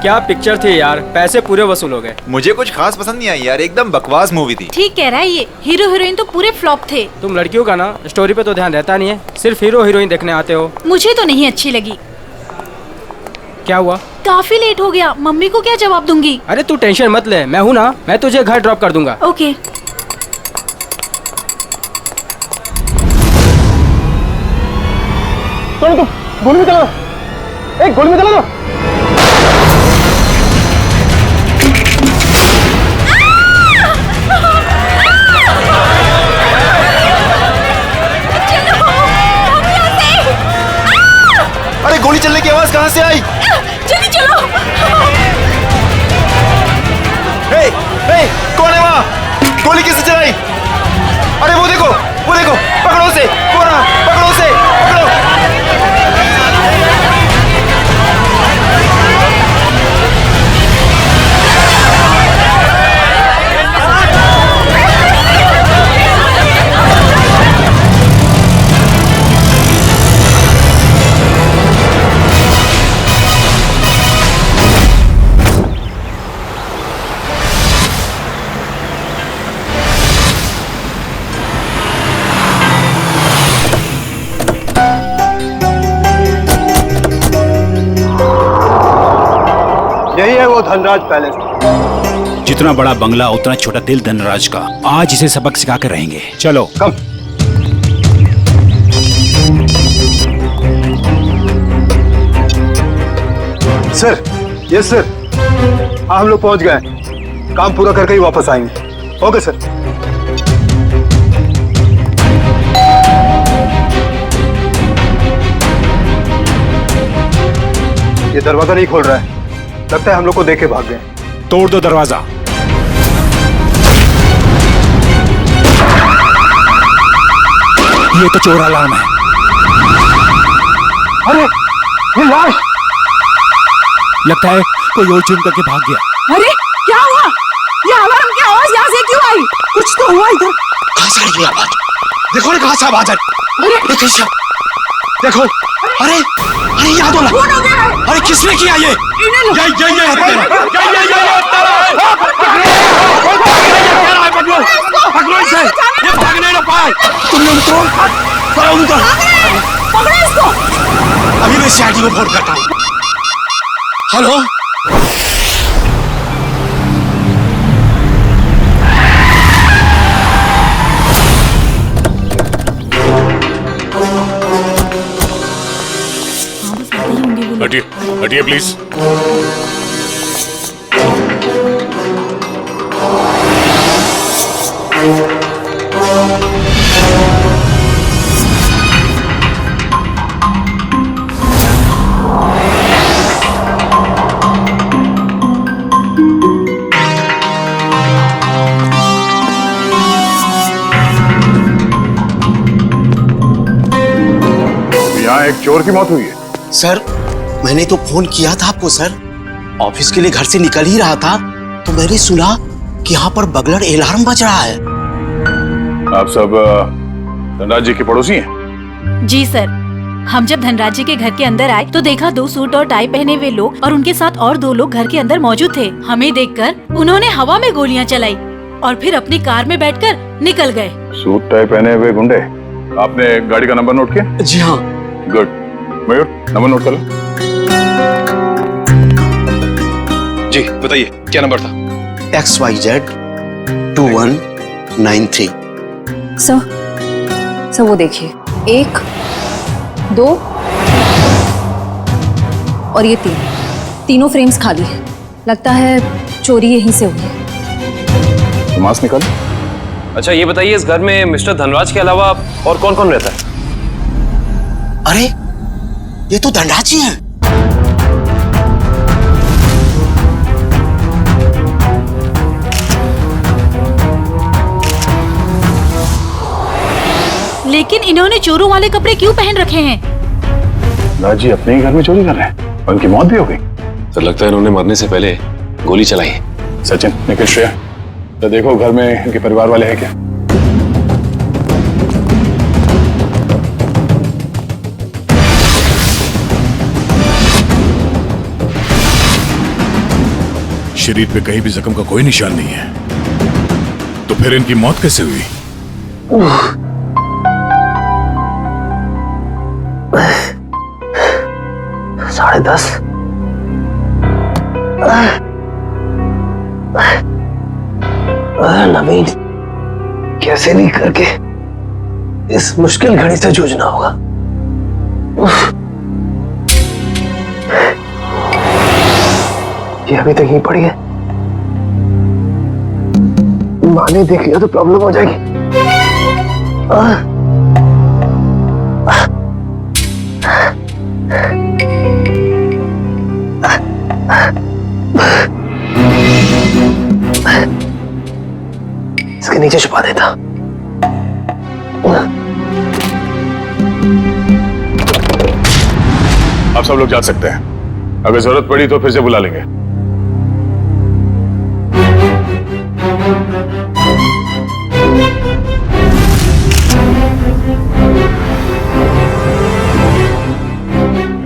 क्या पिक्चर थी यार, पैसे पूरे वसूल हो गए। मुझे कुछ खास पसंद नहीं आई यार, एकदम बकवास मूवी थी। ठीक कह रहा है ये, हीरो हीरोइन तो पूरे फ्लॉप थे। तुम लड़कियों का ना स्टोरी पे तो ध्यान रहता नहीं है, सिर्फ हीरो हीरोइन देखने आते हो। मुझे तो नहीं अच्छी लगी। क्या हुआ? काफी लेट हो गया, मम्मी को क्या जवाब दूंगी? अरे तू टेंशन मत ले, मैं हूँ ना, मैं तुझे घर ड्रॉप कर दूंगा। ओके। तो गोली में चला दो, एक गोली में चला दो। अरे गोली चलने की आवाज कहाँ से आई? जल्दी चलो। हे, कौन है वहाँ? गोली किसने चलाई? अरे वो देखो, पकड़ो उसे, कौन है? पकड़ो उसे, पकड़ो। यही है वो धनराज पैलेस। जितना बड़ा बंगला उतना छोटा दिल धनराज का। आज इसे सबक सिखा कर रहेंगे। चलो कम। Sir, yes sir. हाँ, हम लोग पहुंच गए। काम पूरा करके ही वापस आएंगे। Okay sir. ये दरवाजा नहीं खोल रहा है, लगता है हम लोग को देख के भाग गए। तोड़ दो दरवाजा। ये तो चोर अलार्म है। अरे ये लाश! लगता है कोई और जुर्म करके भाग गया। अरे क्या हुआ? ये अलार्म की आवाज यहाँ से क्यों आई? कुछ तो हुआ इधर। कहाँ से आई ये आवाज? देखो ना कहाँ से आवाज आई। देखो, अरे याद हो रहा। अरे किसने किया ये? ये हत्या है। पकड़ो इसे, ये भागने ना पाए। तुम लोग उधर पकड़ो इसको। अभी मैं सीआईडी को फोन करता हूँ। हेलो, हटिए प्लीज। यहाँ एक चोर की मौत हुई है। सर, मैंने तो फोन किया था आपको सर। ऑफिस के लिए घर से निकल ही रहा था तो मैंने सुना कि यहाँ पर बगलर अलार्म बज रहा है। आप सब धनराज जी के पड़ोसी हैं? जी सर, हम जब धनराज जी के घर के अंदर आए तो देखा 2 सूट और टाई पहने हुए लोग और उनके साथ और 2 लोग घर के अंदर मौजूद थे। हमें देखकर उन्होंने हवा में गोलियां चलाई और फिर अपनी कार में बैठकर निकल गए। सूट टाई पहने हुए गुंडे। आपने गाड़ी का नंबर नोट किया? जी हाँ। गुड। मयूर, नंबर नोट कर लो। जी बताइए, क्या नंबर था? XYZ 2193। सर वो देखिए, 1 2 और ये 3, तीनों फ्रेम्स खाली है। लगता है चोरी यहीं से हुई है। तो मास्क निकाल। अच्छा ये बताइए, इस घर में मिस्टर धनराज के अलावा और कौन कौन रहता है? अरे ये तो धनराज जी हैं। लेकिन इन्होंने चोरों वाले कपड़े क्यों पहन रखे हैं? धनराज जी अपने ही घर में चोरी कर रहे हैं। उनकी मौत भी हो गई। तो लगता है इन्होंने मरने से पहले गोली चलाई है। सचिन, निखिल, श्रेया, तो देखो घर में इनके परिवार वाले हैं क्या? शरीर पे कहीं भी जख्म का कोई निशान नहीं है, तो फिर इनकी मौत कैसे हुई? साढ़े 10। नवीन, कैसे भी करके इस मुश्किल घड़ी से जूझना होगा। ये अभी तक यहीं पड़ी है, माँ ने देख लिया तो प्रॉब्लम हो जाएगी। इसके नीचे छुपा देता। आप सब लोग जा सकते हैं, अगर जरूरत पड़ी तो फिर से बुला लेंगे।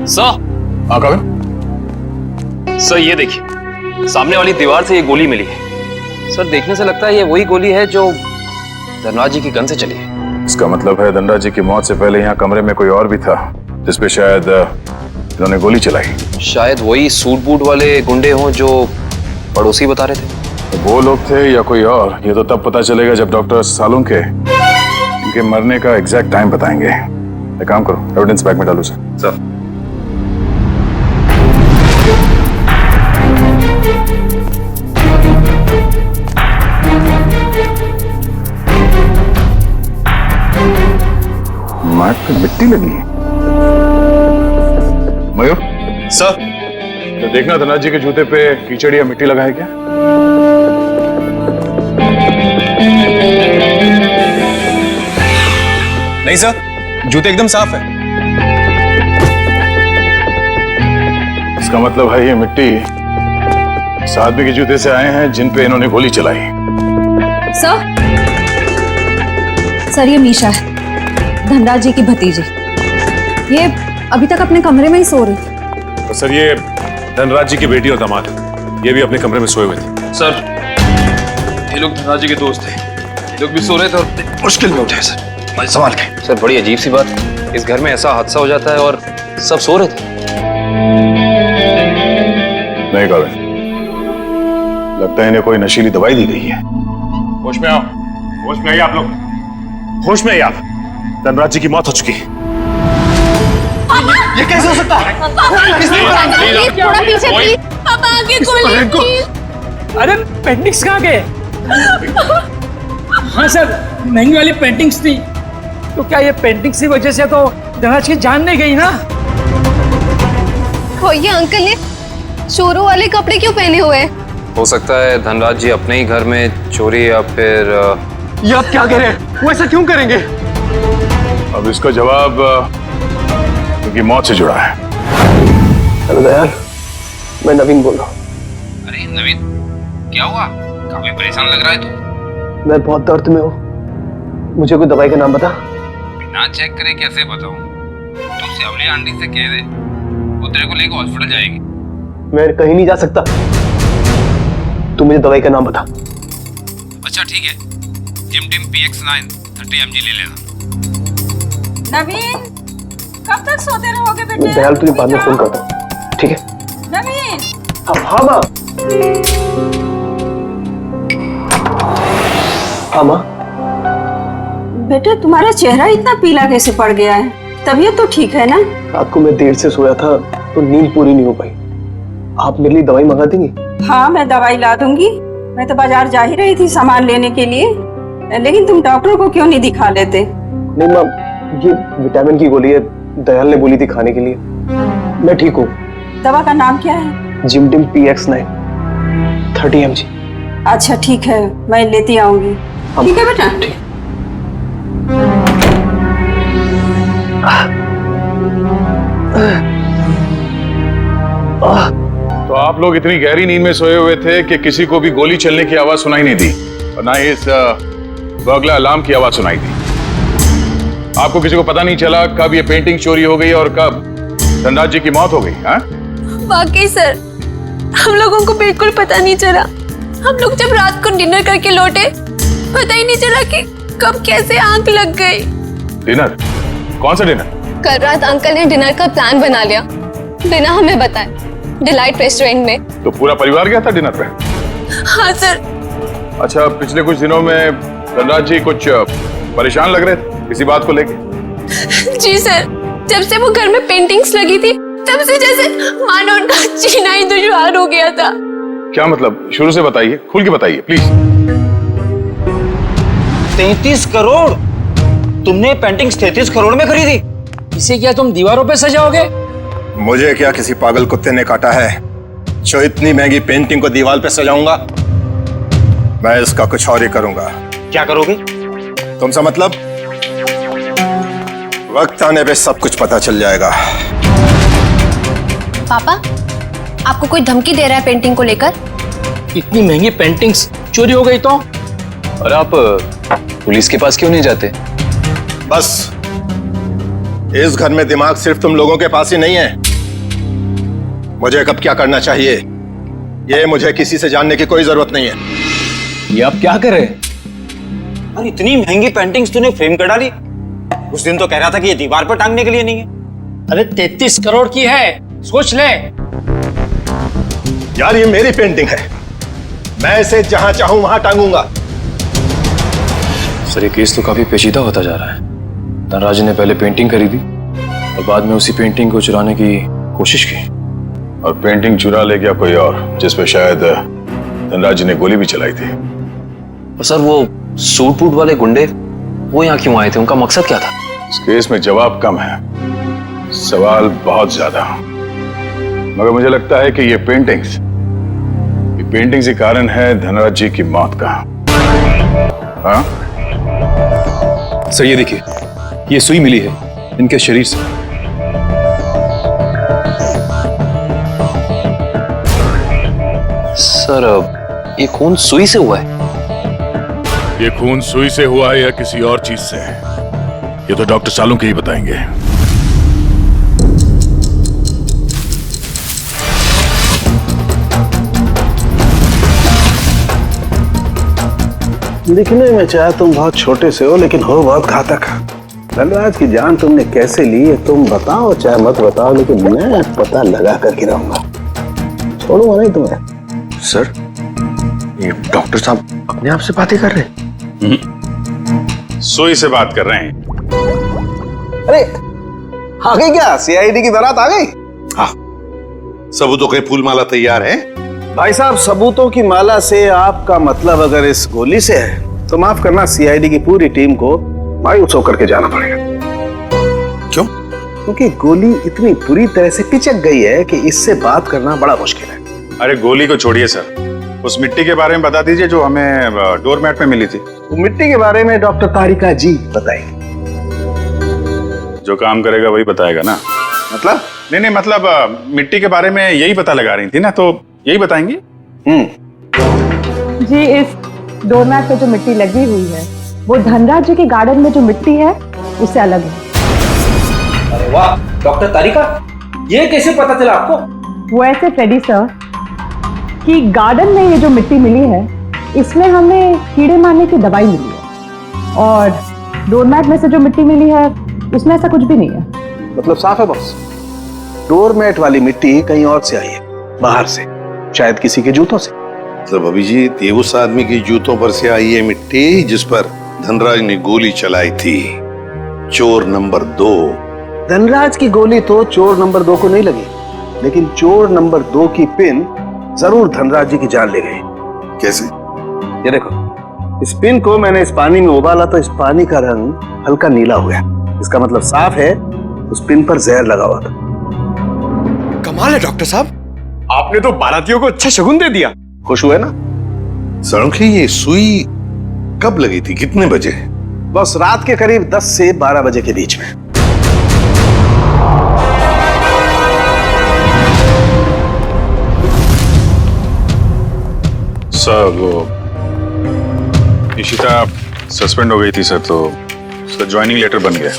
सर, सर ये देखिए, सामने वाली दीवार से ये गोली मिली है। सर देखने से लगता है ये वही गोली है जो धनराज जी की गन से चली है। इसका मतलब है धनराज जी की मौत से पहले यहाँ कमरे में कोई और भी था जिसपे शायद इन्होंने गोली चलाई। शायद वही सूट बूट वाले गुंडे हों जो पड़ोसी बता रहे थे। तो वो लोग थे या कोई और, ये तो तब पता चलेगा जब डॉक्टर सालुंके के इनके मरने का एग्जैक्ट टाइम बताएंगे। एक काम करो, एविडेंस बैग में डालो सर। मार्क पे मिट्टी लगी है। मयूर सर, तो देखना धनराज जी के जूते पे कीचड़ या मिट्टी लगा है क्या? नहीं सर, जूते एकदम साफ है। इसका मतलब है ये मिट्टी इस आदमी के जूते से आए हैं जिन पे इन्होंने गोली चलाई। सर ये मीशा है, धनराज जी की भतीजी। ये अभी तक अपने कमरे में ही सो रही थी। तो सर ये धनराज जी की बेटी और दामाद है, ये भी अपने कमरे में सोए हुए थे। सर ये लोग धनराज जी के दोस्त थे, ये लोग भी सो रहे थे और मुश्किल में उठे सर, मैं संभाल के। सर बड़ी अजीब सी बात, इस घर में ऐसा हादसा हो जाता है और सब सो रहे थे। नहीं करें, लगता है इन्हें कोई नशीली दवाई दी गई है। होश में आओ, होश में आइए आप लोग, होश में आइए आप। धनराज जी की मौत हो चुकी है। ये कैसे हो सकता है? थोड़ा पीछे प्लीज। पापा आगे गोली। अरे पेंटिंग्स कहाँ गए? हाँ सर, महंगी वाली पेंटिंग्स थी। तो क्या ये पेंटिंग्स की वजह से तो धनराज की जान नहीं गई ना? ये अंकल ने चोरों वाले कपड़े क्यों पहने हुए हैं? हो सकता है धनराज जी अपने ही घर में चोरी या फिर ये आप क्या कह रहे हैं? वो ऐसा क्यों करेंगे? अब इसका जवाब उनकी मौत से जुड़ा है। हेलो दयाल, मैं नवीन बोल रहा हूँ। अरे नवीन, क्या हुआ? काफी परेशान लग रहा है तू। मैं बहुत दर्द में हूँ, मुझे कोई दवाई का नाम बता। बिना चेक करे कैसे बताऊं? तू सेवली आंटी से कह दे, वो तेरे को लेकर हॉस्पिटल जाएगी। मैं कहीं नहीं जा सकता, तू मुझे दवाई का नाम बता। अच्छा ठीक है, जिमटिम PX9 30 mg ले लेना। नवीन, कब तक सोते रहोगे बेटे? दयाल तुझे बाद में फोन करता हूँ, ठीक है? नवीन। हाँ माँ। हाँ माँ। बेटे तुम्हारा चेहरा इतना पीला कैसे पड़ गया है? तबीयत तो ठीक है ना? रात को मैं देर से सोया था तो नींद पूरी नहीं हो पाई। आप मेरे लिए दवाई मंगा देंगी? हाँ मैं दवाई ला दूंगी। मैं तो बाजार जा ही रही थी सामान लेने के लिए, लेकिन तुम डॉक्टर को क्यों नहीं दिखा लेते? नहीं माँ, ये विटामिन की गोली है, दयाल ने बोली थी खाने के लिए। मैं ठीक हूँ। दवा का नाम क्या है? जिमटिम PX9 30 mg। अच्छा ठीक है, मैं लेती आऊंगी। ठीक है बेटा। तो आप लोग इतनी गहरी नींद में सोए हुए थे कि किसी को भी गोली चलने की आवाज सुनाई नहीं दी और ना ही इस बर्गला अलार्म की आवाज सुनाई दी। आपको किसी को पता नहीं चला कब ये पेंटिंग चोरी हो गई और कब धनराज जी की मौत हो गई? हाँ? वाकई सर, हम लोगों को बिल्कुल पता नहीं चला। हम लोग जब रात को डिनर करके लौटे, पता ही नहीं चला कि कब कैसे आंख लग गई। डिनर? कौन सा डिनर? कल रात अंकल ने डिनर का प्लान बना लिया बिना हमें बताए, डिलाइट रेस्टोरेंट में। तो पूरा परिवार गया था डिनर पे? हाँ सर। अच्छा, पिछले कुछ दिनों में धनराज जी कुछ परेशान लग रहे थे किसी बात को लेके? जी सर, जब से वो घर में पेंटिंग्स लगी थी तब से जैसे मानो उनका जीना ही दुश्वार हो गया था। क्या मतलब? शुरू से बताइए, खुल के बताइए प्लीज। 33 करोड़? तुमने पेंटिंग्स 33 करोड़ में खरीदी? इसे क्या तुम दीवारों पे सजाओगे? मुझे क्या किसी पागल कुत्ते ने काटा है जो इतनी महंगी पेंटिंग को दीवार पे सजाऊंगा? मैं इसका कुछ और ही करूंगा। क्या करोगे? तुमसे मतलब? वक्त आने पे सब कुछ पता चल जाएगा। पापा, आपको कोई धमकी दे रहा है पेंटिंग को लेकर? इतनी महंगी पेंटिंग्स चोरी हो गई तो? और आप पुलिस के पास क्यों नहीं जाते? बस इस घर में दिमाग सिर्फ तुम लोगों के पास ही नहीं है। मुझे कब क्या करना चाहिए ये मुझे किसी से जानने की कोई जरूरत नहीं है। ये आप क्या कर रहे हैं? अरे इतनी महंगी पेंटिंग्स तूने फ्रेम कर डाली? उस दिन तो कह रहा था कि ये दीवार पर टांगने के लिए नहीं है। अरे 33 करोड़ की है, सोच ले। यार ये मेरी पेंटिंग है, मैं इसे जहां चाहूं वहां टांगूंगा। सर, ये केस तो काफी पेचीदा होता जा रहा है। धनराज ने पहले पेंटिंग खरीदी और बाद में उसी पेंटिंग को चुराने की कोशिश की, और पेंटिंग चुरा ले गया कोई और, जिसपे शायद धनराज ने गोली भी चलाई थी। और सर, वो सूट बूट वाले गुंडे वो यहाँ क्यों आए थे? उनका मकसद क्या था? इस केस में जवाब कम है, सवाल बहुत ज्यादा। मगर मुझे लगता है कि ये पेंटिंग्स ही कारण है धनराज जी की मौत का। हाँ? सर ये देखिए, ये सुई मिली है इनके शरीर से। सर, ये खून सुई से हुआ है? ये खून सुई से हुआ है या किसी और चीज से, ये तो डॉक्टर सालुंके ही बताएंगे। दिखने में चाहे तुम बहुत छोटे से हो, लेकिन हो बहुत घातक। धनराज की जान तुमने कैसे ली है तुम बताओ, चाहे मत बताओ, लेकिन मैं पता लगा कर गिराऊंगा, छोड़ूंगा नहीं तुम्हें। सर, ये डॉक्टर साहब अपने आप से बातें कर रहे हैं? सुई से बात कर रहे हैं। अरे आ गई क्या? सीआईडी की बारात आ गई? हाँ, सबूतों के फूल माला तैयार है। भाई साहब, सबूतों की माला से आपका मतलब अगर इस गोली से है तो माफ करना, सीआईडी की पूरी टीम को मायूस होकर के जाना पड़ेगा। क्यों? क्योंकि गोली इतनी बुरी तरह से पिचक गई है कि इससे बात करना बड़ा मुश्किल है। अरे गोली को छोड़िए सर, उस मिट्टी के बारे में बता दीजिए जो हमें डोरमैट में मिली थी। तो मिट्टी के बारे में डॉक्टर तारिका जी बताएंगे। जो काम करेगा वही बताएगा ना? मतलब? नहीं, मतलब मिट्टी के बारे में यही पता लगा रही थी ना, तो यही बताएंगे। जी, इस डोरमैट पे जो मिट्टी लगी हुई है वो धनराज जी के गार्डन में जो मिट्टी है उससे अलग है। अरे वाह डॉक्टर तारिका, ये कैसे पता चला आपको? वो ऐसे फ्रेडी सर कि गार्डन में ये जो मिट्टी मिली है इसमें हमें कीड़े मारने की दवाई मिली है, और डोरमैट में से जो मिट्टी मिली है उसमें ऐसा कुछ भी नहीं है। मतलब साफ है बॉस, डोरमैट वाली मिट्टी कहीं और से आई है, बाहर से, शायद किसी के जूतों से। मतलब अभिजीत, ये उस आदमी की जूतों पर से आई है मिट्टी जिस पर धनराज ने गोली चलाई थी, चोर नंबर 2। धनराज की गोली तो चोर नंबर 2 को नहीं लगी, लेकिन चोर नंबर 2 की पिन जरूर धनराज जी की जान ले गई। कैसे? ये देखो, इस पिन को मैंने इस पानी में उबाला तो इस पानी का रंग हल्का नीला हो गया। इसका मतलब साफ है उस पिन पर जहर लगा हुआ था। कमाल है डॉक्टर साहब, आपने तो बारातियों को अच्छा शगुन दे दिया। खुश हुए ना? सड़की, ये सुई कब लगी थी, कितने बजे? बस रात के करीब 10 से 12 बजे के बीच में। सर, वो इशिता सस्पेंड हो गई थी सर, तो उसका ज्वाइनिंग लेटर बन गया।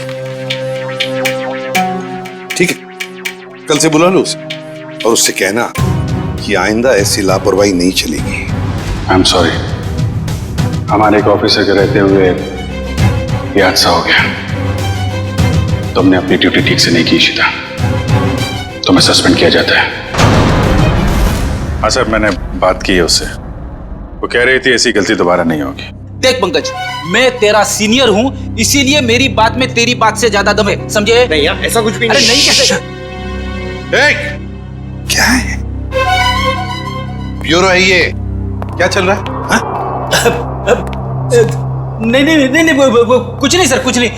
ठीक है, कल से बुला लो उसे और उससे कहना कि आइंदा ऐसी लापरवाही नहीं चलेगी। आई एम सॉरी, हमारे एक ऑफिसर के रहते हुए ये हादसा हो गया। तुमने अपनी ड्यूटी ठीक से नहीं की इशिता, तुम्हें सस्पेंड किया जाता है। हाँ सर, मैंने बात की है उससे, वो कह रही थी ऐसी गलती दोबारा नहीं होगी। देख पंकज, मैं तेरा सीनियर हूँ, इसीलिए मेरी बात में तेरी बात से ज्यादा दम है, समझे? नहीं यार, ऐसा कुछ भी अरे नहीं कैसे? क्या है? ब्यूरो है ये, क्या चल रहा है? नहीं, वो कुछ नहीं सर, कुछ नहीं।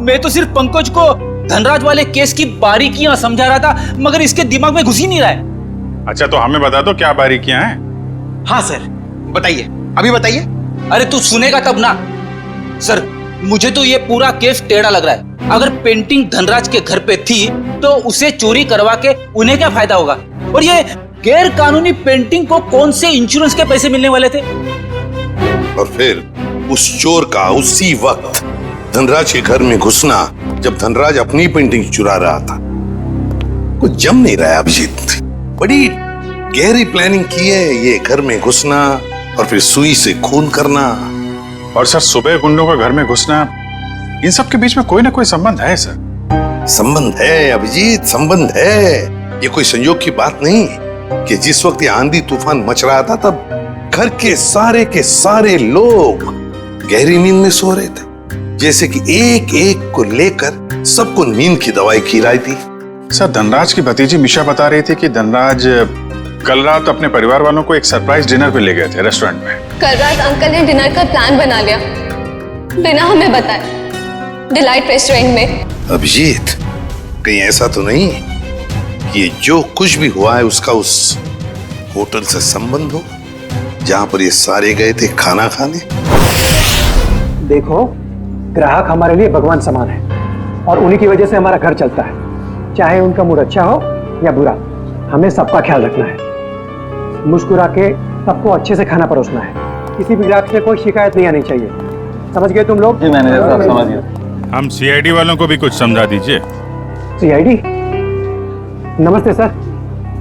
मैं तो सिर्फ पंकज को धनराज वाले केस की बारीकियां समझा रहा था, मगर इसके दिमाग में घुस ही नहीं रहा है। अच्छा, तो हमें बता दो क्या बारीकियां हैं। हाँ सर, बताइए, अभी बताइए। अरे तू सुनेगा तब ना। सर, मुझे तो ये पूरा केस टेढ़ा लग रहा है। अगर पेंटिंग धनराज के घर पे थी तो उसे चोरी करवा के उन्हें क्या फायदा होगा? और ये गैर कानूनी पेंटिंग को कौन से इंश्योरेंस के पैसे मिलने वाले थे? और फिर उस चोर का उसी वक्त धनराज के घर में घुसना, जब धनराज अपनी पेंटिंग चुरा रहा था। कुछ जम नहीं रहा है अभिजीत। बड़ी गहरी प्लानिंग की है ये घर में घुसना और फिर सुई से खून करना। और सर, सुबह गुंडों का घर में घुसना, इन सब के बीच में कोई ना कोई संबंध है सर। संबंध है अभिजीत, संबंध है। ये कोई संयोग की बात नहीं कि जिस वक्त ये आंधी तूफान मच रहा था तब घर के सारे लोग गहरी नींद में सो रहे थे, जैसे कि एक एक को लेकर सबको नींद की दवाई खिलाई थी। सर, धनराज की भतीजी मिशा बता रही थी कि धनराज कल रात अपने परिवार वालों को एक सरप्राइज डिनर पे ले गए थे रेस्टोरेंट में। कल रात अंकल ने डिनर का प्लान बना लिया बिना हमें बताए, डिलाइट रेस्टोरेंट में। अभिजीत, कहीं ऐसा तो नहीं कि ये जो कुछ भी हुआ है उसका उस होटल से संबंध हो जहां पर ये सारे गए थे खाना खाने? देखो, ग्राहक हमारे लिए भगवान समान है और उन्हीं की वजह से हमारा घर चलता है। चाहे उनका मूड अच्छा हो या बुरा, हमें सबका ख्याल रखना है। मुस्कुरा के सबको अच्छे से खाना परोसना है। किसी भी ग्राहक से कोई शिकायत नहीं आनी चाहिए। समझ गए तुम लोग? जी मैनेजर साहब, समझ गए। हम सीआईडी वालों को भी कुछ समझा दीजिए। सीआईडी? नमस्ते सर,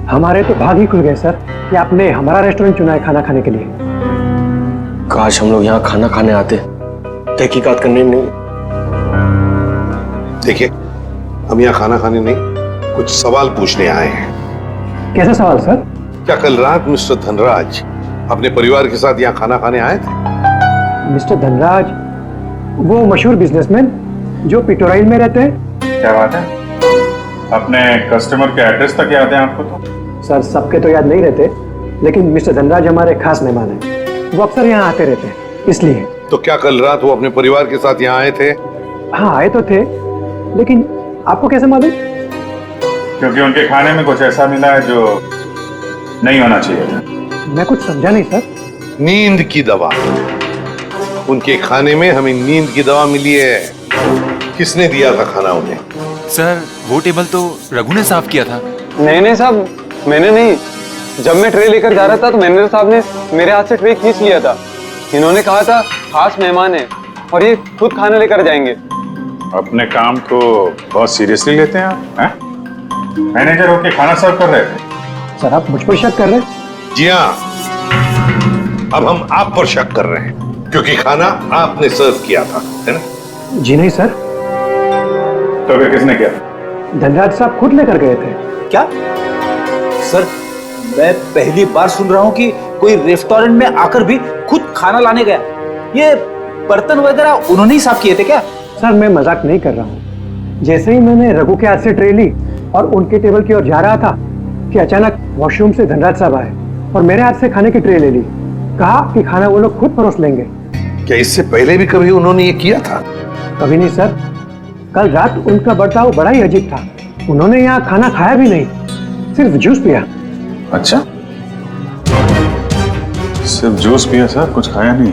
हमारे तो भाग ही खुल गए सर कि आपने हमारा रेस्टोरेंट चुना है खाना खाने के लिए। काश हम लोग यहाँ खाना खाने आते, तहकीकात करने नहीं। देखिए, हम यहाँ खाना खाने नहीं, कुछ सवाल पूछने आए हैं। कैसा सवाल सर? क्या कल रात मिस्टर धनराज अपने परिवार के साथ यहाँ खाना खाने आए थे? मिस्टर धनराज, वो मशहूर बिजनेसमैन जो पिटोराइल में रहते हैं। क्या बात है? अपने कस्टमर के एड्रेस तक याद है आपको? तो सर, सबके तो याद नहीं रहते, लेकिन मिस्टर धनराज हमारे खास मेहमान हैं। वो अक्सर यहाँ आते रहते हैं, इसलिए। तो क्या कल रात वो अपने परिवार के साथ यहाँ आए थे? हाँ, आए तो थे, लेकिन आपको कैसे मालूम? क्योंकि उनके खाने में कुछ ऐसा मिला है जो नहीं होना चाहिए था। मैं कुछ समझा नहीं सर। नींद की दवा। उनके खाने में हमें नींद की दवा मिली है। किसने दिया था खाना उन्हें? सर, वो टेबल तो रघु ने साफ किया था। नहीं साहब, मैंने नहीं। जब मैं ट्रे लेकर जा रहा था तो मैनेजर साहब ने मेरे हाथ से ट्रे खींच लिया था। इन्होंने कहा था खास मेहमान है और ये खुद खाना लेकर जाएंगे। अपने काम को बहुत सीरियसली लेते हैं आप, हैं? मैनेजर होके खाना सर्व कर रहे थे। सर, आप मुझ पर शक कर रहे हैं? जी हाँ, अब हम आप पर शक कर रहे हैं क्योंकि खाना आपने सर्व किया था, है ना? जी नहीं सर। तो फिर किसने किया? धनराज साहब खुद लेकर गए थे। क्या? सर, मैं पहली बार सुन रहा हूँ कि कोई रेस्टोरेंट में आकर भी खुद खाना लाने गया। ये बर्तन वगैरह उन्होंने ही साफ किए थे क्या? सर, मैं मजाक नहीं कर रहा हूँ। जैसे ही मैंने रघु के हाथ से ट्रे ली और उनके टेबल की ओर जा रहा था कि अचानक वॉशरूम से धनराज साहब आए और मेरे हाथ से खाने की ट्रे ले ली। कहा कि खाना वो लोग खुद परोस लेंगे। क्या इससे पहले भी कभी उन्होंने ये किया था? कभी नहीं सर। कल रात उनका बर्ताव बड़ा ही अजीब था। उन्होंने यहाँ खाना खाया भी नहीं, सिर्फ जूस पिया। अच्छा, सिर्फ जूस पिया सर, कुछ खाया नहीं,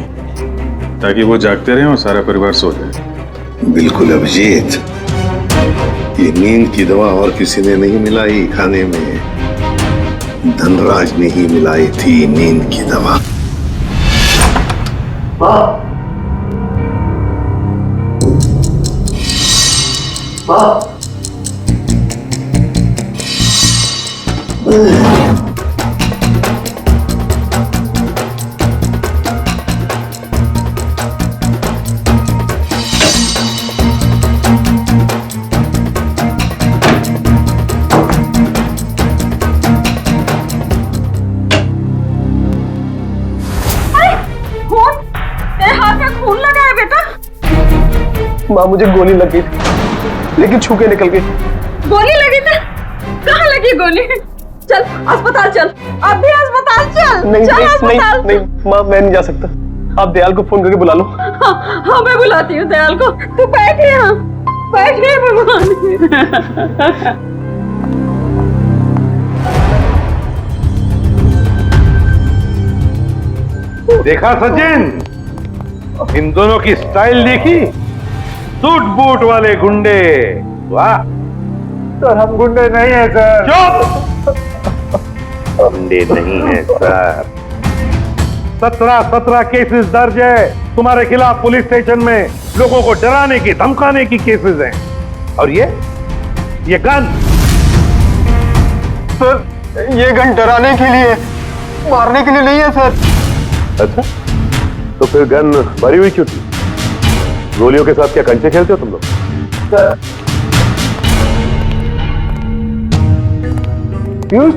ताकि वो जागते रहे और सारा परिवार सो जाए। बिल्कुल अभिजीत, ये नींद की दवा और किसी ने नहीं मिलाई खाने में, धनराज ने ही मिलाई थी नींद की दवा। माँ मुझे गोली लग गई थी, लेकिन छू के निकल गई। गोली लगी थी? कहाँ लगी गोली? चल अस्पताल चल, अब भी अस्पताल चल। नहीं चल नहीं अस्पताल। नहीं नहीं माँ, मैं नहीं जा सकता। आप दयाल को फोन करके बुला लो। हाँ मैं बुलाती हूँ दयाल को। तू बैठ यहाँ, बैठ गए भगवान। देखा सचिन, इन दोनों की स्टाइल देखी? सूट बूट वाले गुंडे। वाह सर हम गुंडे नहीं है सर। चुप! गुंडे नहीं है सर। 17 केसेस दर्ज है तुम्हारे खिलाफ पुलिस स्टेशन में। लोगों को डराने की धमकाने की केसेस हैं। और ये गन? सर ये गन डराने के लिए, मारने के लिए नहीं है सर। अच्छा, तो फिर गन भरी हुई क्यों थी? गोलियों के साथ क्या कंचे खेलते हो तुम लोग? सर पीयूष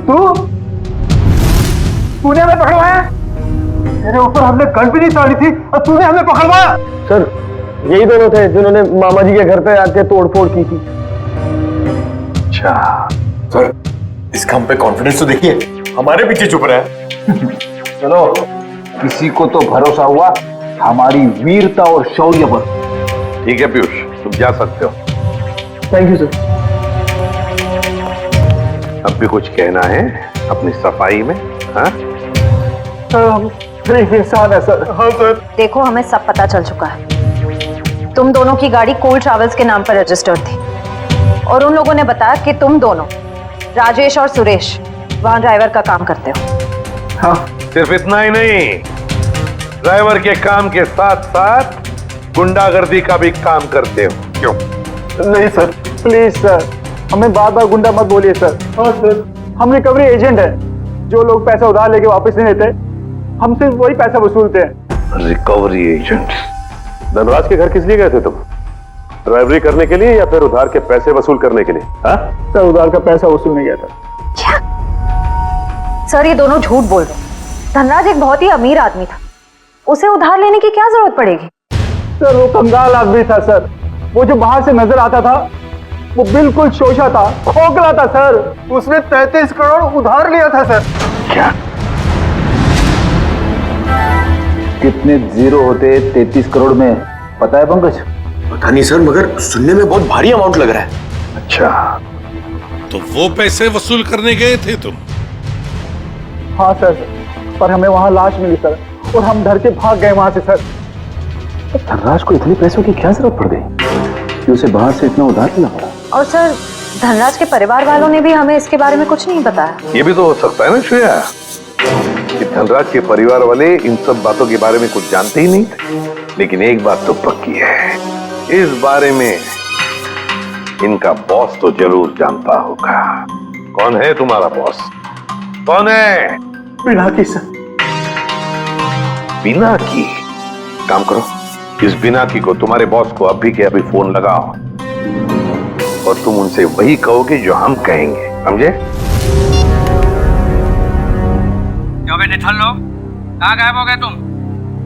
तूने हमें पकड़वाया? तेरे ऊपर हमने गन भी नहीं चढ़ी थी और तूने हमें पकड़वाया? सर यही दोनों थे जिन्होंने मामा जी के घर पे आके तोड़फोड़ की थी। अच्छा सर, इसका हम पे कॉन्फिडेंस तो देखिए, हमारे पीछे चुप रहा है। चलो, किसी को तो भरोसा हुआ हमारी वीरता और शौर्य पर। ठीक है पीयूष, तुम जा सकते हो। Thank you sir. अब भी कुछ कहना है अपनी सफाई में? हाँ इंसान है सर। हाँ सर। देखो हमें सब पता चल चुका है। तुम दोनों की गाड़ी कोल ट्रैवल्स के नाम पर रजिस्टर्ड थी और उन लोगों ने बताया कि तुम दोनों, राजेश और सुरेश, वहां ड्राइवर का काम करते हो। हाँ, सिर्फ इतना ही नहीं, ड्राइवर के काम के साथ साथ गुंडागर्दी का भी काम करते हो। क्यों? नहीं सर, प्लीज सर, हमें बार बार गुंडा मत बोलिए सर। हाँ सर, हम रिकवरी एजेंट है। जो लोग पैसा उधार लेके वापस नहीं देते, हम सिर्फ वही पैसा वसूलते हैं। Recovery agent? धनराज के घर किस लिए गए थे तुम? ड्राइवरी करने के लिए या फिर उधार के पैसे वसूल करने के लिए? हाँ सर, उधार का पैसा वसूलने गया था। क्या? सर ये दोनों झूठ बोल रहे हैं। धनराज एक बहुत ही अमीर आदमी था, उसे उधार लेने की क्या जरूरत पड़ेगी? सर वो कंगाल आदमी था सर। वो जो बाहर से नजर आता था वो बिल्कुल शोषा था, खोखला था सर। उसने 33 करोड़ उधार लिया था सर। क्या? कितने जीरो होते 33 करोड़ में, पता है पंकज? पता नहीं सर, मगर सुनने में बहुत भारी अमाउंट लग रहा है। अच्छा, तो वो पैसे वसूल करने गए थे तुम? हाँ सर, पर हमें वहां लाश मिली सर और हम डर के भाग गए वहां से सर। धनराज को इतने पैसों की क्या जरूरत पड़ गई कि उसे बाहर से इतना उधार लेना पड़ा? और सर धनराज के परिवार वालों ने भी हमें इसके बारे में कुछ नहीं बताया। ये भी तो हो सकता है ना श्रेया, कि धनराज के परिवार वाले इन सब बातों के बारे में कुछ जानते ही नहीं थे। लेकिन एक बात तो पक्की है, इस बारे में इनका बॉस तो जरूर जानता होगा। कौन है तुम्हारा बॉस? कौन है? पिनाकी सर। पिनाकी? काम करो, इस पिनाकी को, तुम्हारे बॉस को अभी के अभी फोन लगाओ और तुम उनसे वही कहोगे जो हम कहेंगे, समझे? क्यों बे निठल्लो, कहाँ गायब हो गए तुम?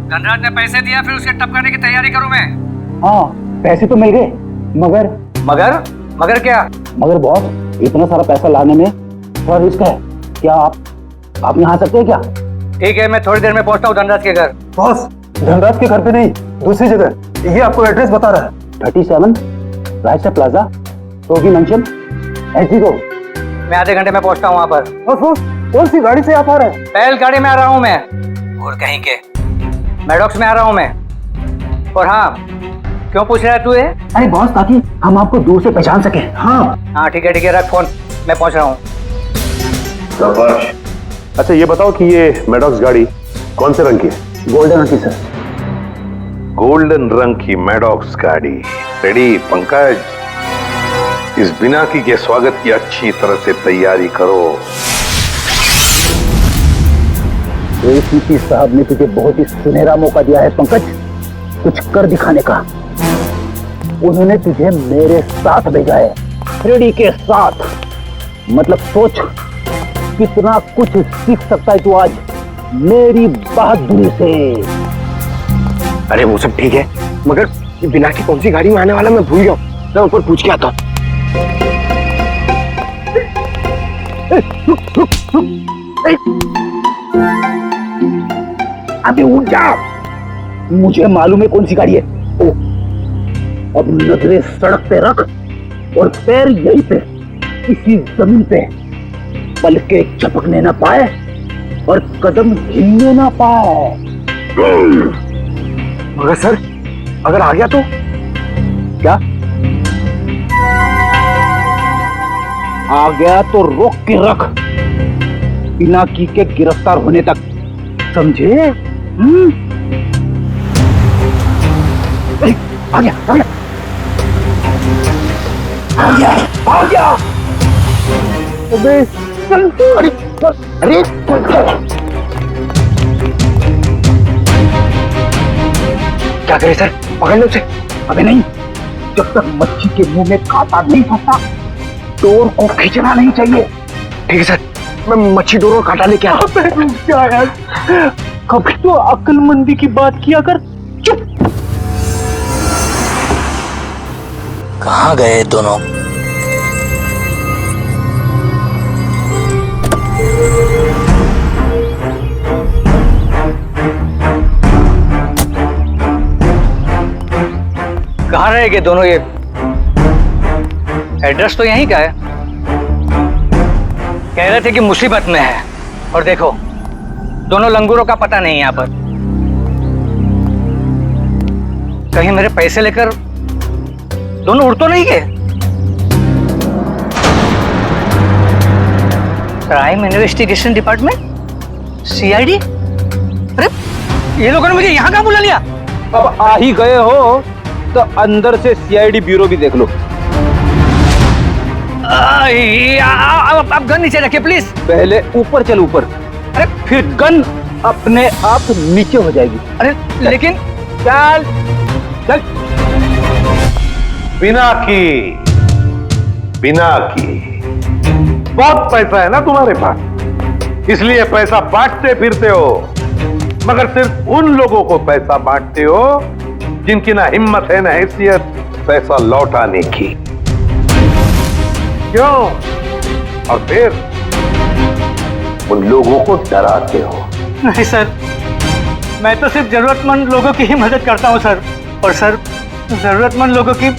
धनराज ने पैसे दिया, फिर उसके टपकाने की तैयारी करूं मैं। हाँ पैसे तो मिल गए, मगर मगर क्या? मगर बॉस, इतना सारा पैसा लाने में थोड़ा रिस्क है। क्या आप यहाँ आ सकते हैं क्या? ठीक है, मैं थोड़ी देर में पहुंचता हूँ धनराज के घर। बॉस, धनराज के घर पे नहीं, दूसरी जगह। ये आपको एड्रेस बता रहा है। 37 रायसा प्लाजा, रोगी मेंशन, एंट्री दो। मैं आधे घंटे में पहुंचता हूँ वहाँ पर। बॉस, कौन सी गाड़ी से आप आ रहे हैं? पहल गाड़ी में आ रहा हूँ मैं। और कहीं के मैडॉक्स में आ रहा हूँ मैं। और हाँ, क्यों पूछ रहा है तू ये? अरे बॉस, ताकि हम आपको दूर से पहचान सके। हाँ ठीक है, रख फोन, मैं पहुंच रहा हूँ। अच्छा ये बताओ कि ये मैडॉक्स गाड़ी कौन से रंग की है? गोल्डन रंग की सर। गोल्डन रंग की मैडॉक्स गाड़ी रेडी? पंकज, इस बिनाकी के स्वागत की अच्छी तरह से तैयारी करो। एसीपी साहब ने तुझे बहुत ही सुनहरा मौका दिया है पंकज, कुछ कर दिखाने का। उन्होंने तुझे मेरे साथ भेजा है, रेडी के साथ। मतलब सोच कितना कुछ सीख सकता है तू आज मेरी बहादुरी से। अरे वो सब ठीक है, मगर बिना की कौन सी गाड़ी में आने वाला मैं भूल गया हूँ। मैं ऊपर पूछ के आता हूँ। अबे उठ जा, मुझे मालूम है कौन सी गाड़ी है। ओ, अब नजरें सड़क पे रख और पैर यहीं पे इसी जमीन पे, पलके झपकने ना पाए और कदम हिलने ना पाए। मगर सर अगर आ गया तो क्या? आ गया तो रोक के रख, बिना की के गिरफ्तार होने तक, समझे? आ गया आ गया आ गया आ गया। अबे चल, अरे अरे क्या करे सर, पकड़ लो उसे। अबे नहीं, जब तक मच्छी के मुंह में कांटा नहीं फंसता डोर को खींचना नहीं चाहिए। ठीक है सर, मैं मच्छी डोर और कांटा लेके आता हूं। क्या यार, कभी तो अक्लमंदी की बात किया कर। चुप। कहाँ गए दोनों? कहाँ रहेंगे दोनों? ये एड्रेस तो यहीं का है। कह रहे थे कि मुसीबत में है, और देखो दोनों लंगूरों का पता नहीं यहाँ पर। कहीं मेरे पैसे लेकर दोनों उड़ तो नहीं गए? Crime investigation department, CID? अरे ये लोगों ने मुझे यहाँ कहाँ बुला लिया? अब आ ही गए हो तो अंदर से सीआईडी ब्यूरो भी देख लो। आप गन नीचे रखिए प्लीज। पहले ऊपर चल, ऊपर। अरे फिर गन अपने आप नीचे हो जाएगी। अरे लेकिन चल चल। बिना की बहुत पैसा है ना तुम्हारे पास, इसलिए पैसा बांटते फिरते हो, मगर सिर्फ उन लोगों को पैसा बांटते हो जिनकी ना हिम्मत है ना हैसियत पैसा लौटाने की। क्यों? और फिर उन लोगों को डराते हो। नहीं सर, मैं तो सिर्फ जरूरतमंद लोगों की ही मदद करता हूँ सर। और सर, जरूरतमंद लोगों की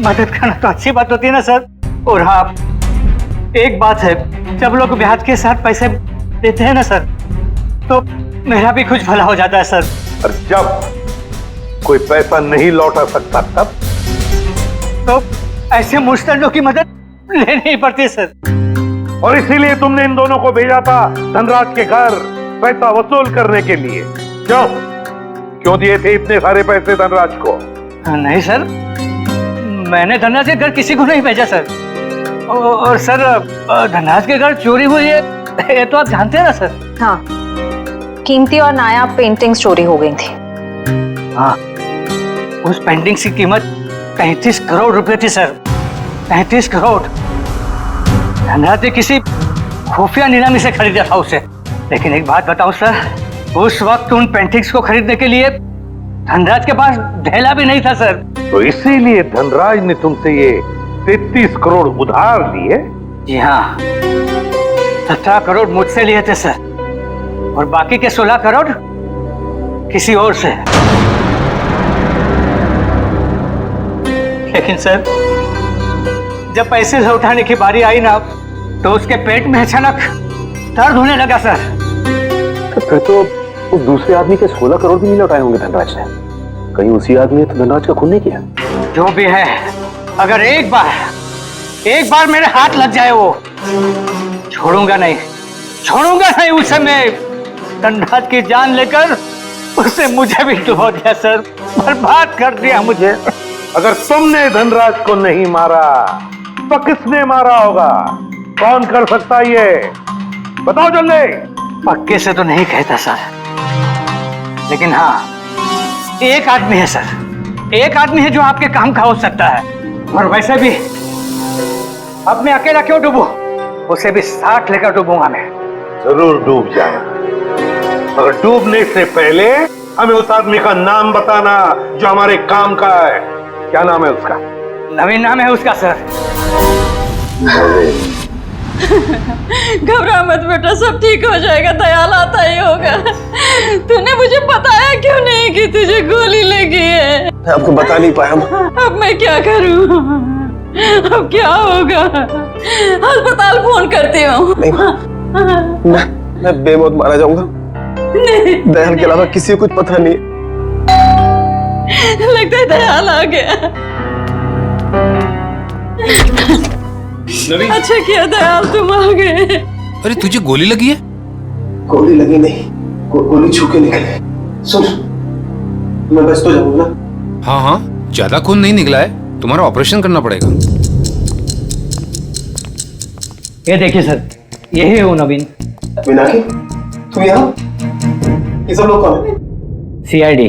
मदद करना तो अच्छी बात होती है ना सर। और हाँ, एक बात है, जब लोग ब्याज के साथ पैसे देते हैं ना सर, तो मेरा भी कुछ भला हो जाता है सर। और जब कोई पैसा नहीं लौटा सकता तब तो ऐसे मुश्तलों की मदद लेनी ही पड़ती है सर। और इसीलिए तुमने इन दोनों को भेजा था धनराज के घर पैसा वसूल करने के लिए। क्यों दिए थे इतने सारे पैसे धनराज को? नहीं सर, मैंने धनराज के घर किसी को नहीं भेजा सर। और सर, धनराज के घर चोरी हुई है ये तो आप जानते हैं ना सर। हाँ, कीमती और नायाब पेंटिंग्स चोरी हो गई थी। हाँ, उस पेंटिंग की कीमत 35 करोड़ रुपए थी सर। 35 करोड़। धनराज ने किसी खुफिया नीलामी से खरीदा था उसे। लेकिन एक बात बताऊं सर, उस वक्त उन पेंटिंग्स को खरीदने के लिए धनराज के पास ढेला भी नहीं था सर। तो इसीलिए धनराज ने तुमसे ये 33 करोड़ उधार लिए? जी हाँ, 17 करोड़ मुझसे लिए थे सर, और बाकी के 16 करोड़ किसी और से। लेकिन सर, जब पैसे लौटाने की बारी आई ना, तो उसके पेट में अचानक दर्द होने लगा सर। फिर तो उस दूसरे आदमी के 16 करोड़ भी नहीं लौटाए होंगे धनराज ने। कहीं उसी आदमी ने तो धनराज का खून नहीं किया? जो भी है, अगर एक बार मेरे हाथ लग जाए वो, छोड़ूंगा नहीं उसे। मैं धनराज की जान लेकर उससे मुझे भी डुबो दिया सर, बर्बाद कर दिया मुझे। अगर तुमने धनराज को नहीं मारा तो किसने मारा होगा? कौन कर सकता ये? बताओ जल्दी। पक्के से तो नहीं कहता सर, लेकिन हाँ, एक आदमी है सर। एक आदमी है जो आपके काम का हो सकता है। और वैसे भी अब मैं अकेला क्यों डूबूं? उसे भी साथ लेकर डूबूंगा मैं। जरूर डूब जाए, मगर डूबने से पहले हमें उस आदमी का नाम बताना जो हमारे काम का है। क्या नाम है उसका? नवीन नाम है उसका सर। घबरा मत बेटा, सब ठीक हो जाएगा, दयाल आता ही होगा। तूने मुझे बताया क्यों नहीं कि तुझे गोली लगी है? मैं आपको बता नहीं पाया। अब मैं क्या करूं? अब क्या होगा? अस्पताल फोन करती हूँ। मैं बेमौत मारा जाऊंगा। दयाल के अलावा किसी को कुछ पता नहीं। लगता है दयाल आ गया। अच्छा किया दयाल तुम आ गए। अरे तुझे गोली लगी है? गोली लगी नहीं, गोली छू के निकली। सुन, मैं बच तो जाऊंगा ना? हाँ हाँ, ज्यादा खून नहीं निकला है, तुम्हारा ऑपरेशन करना पड़ेगा। ये देखिए सर, यही है वो नवीन। मीनाक्षी, तुम यहाँ? ये सब लोग कौन है? सीआईडी।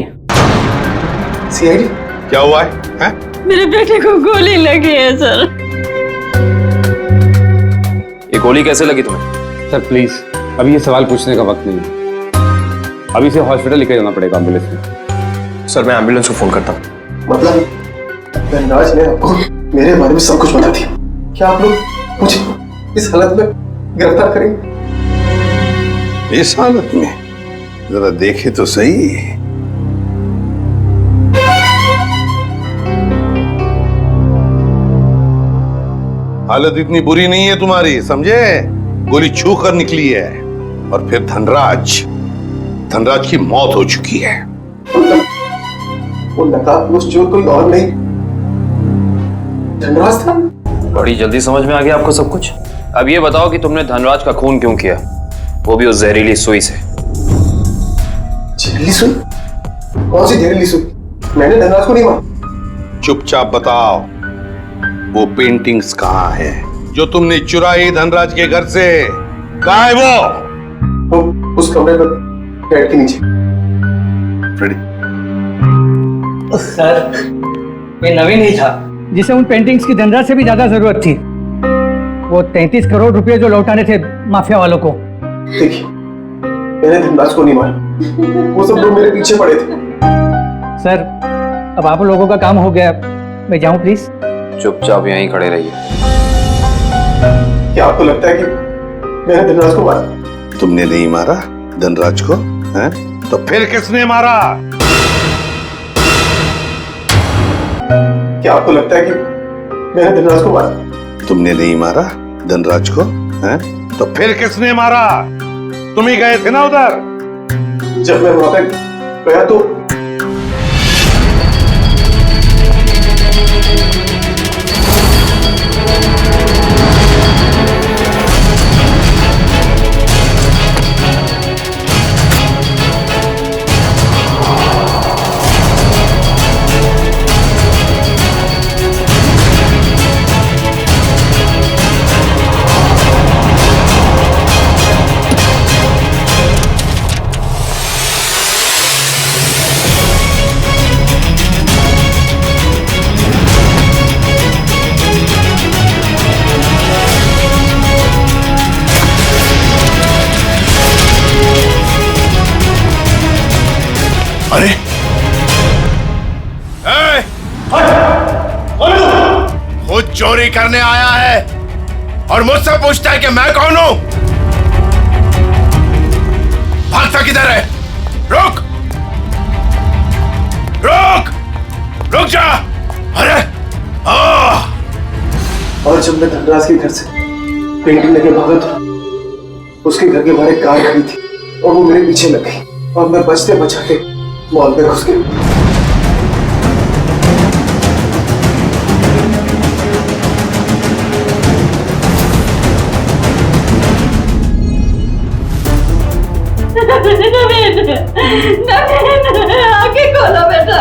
सीआईडी? क्या हुआ है? मेरे बेटे को गोली लगी है सर। ये गोली कैसे लगी तुम्हें? सर प्लीज, अभी ये सवाल पूछने का वक्त नहीं है। अभी से हॉस्पिटल लेकर जाना पड़ेगा एम्बुलेंस में। सर मैं एम्बुलेंस को फोन करता हूँ। मतलब धनराज ने आपको मेरे बारे में सब कुछ बता दिया। क्या आप लोग मुझे इस हालत में गिरफ्तार करेंगे? इस हालत में जरा देखे तो सही। हालत इतनी बुरी नहीं है तुम्हारी, समझे? गोली छू कर निकली है और फिर धनराज की मौत हो चुकी है। वो नकाबपोश चोर कोई और नहीं, धनराज था। बड़ी जल्दी समझ में आ गया आपको सब कुछ। अब ये बताओ कि तुमने धनराज का खून क्यों किया, वो भी उस जहरीली सुई से। जहरीली सुई? कौन सी जहरीली सुई? मैंने धनराज को नहीं मारा। चुपचाप बताओ, वो पेंटिंग्स कहाँ है जो तुमने चुराई धनराज के घर से? कहाँ है वो? उस कमरे पर बेड के नीचे। फ्रेडी। सर, ये नवीन ही था जिसे उन पेंटिंग्स की धनराज से भी ज्यादा जरूरत थी। वो 33 करोड़ रुपए जो लौटाने थे माफिया वालों को। देखिए, मैंने धनराज को नहीं मारा, वो सब लोग मेरे पीछे पड़े थे। सर, अब आप लोगों का काम हो गया, मैं जाऊं प्लीज? चुपचाप यहीं खड़े रहिए। क्या आपको लगता है कि मैंने धनराज को मारा? तुमने नहीं मारा धनराज को, हैं? तो फिर किसने मारा? क्या आपको लगता है कि मैंने धनराज को मारा? तुमने नहीं मारा धनराज को, हैं? तो फिर किसने मारा? तुम ही गए थे ना उधर। जब मैं वहां तक गया तो अरे खुद चोरी करने आया है और मुझसे पूछता है कि मैं कौन हूं? भागता किधर है? रुक रुक रुक जा। अरे और जब मैं धनराज के घर से पेंटिंग लेके भागा था, उसके घर के बाहर एक कार खड़ी थी और वो मेरे पीछे लग गई और मैं बचते बचाते मॉल में घुस गया। नवीन, आगे खोलो बेटा,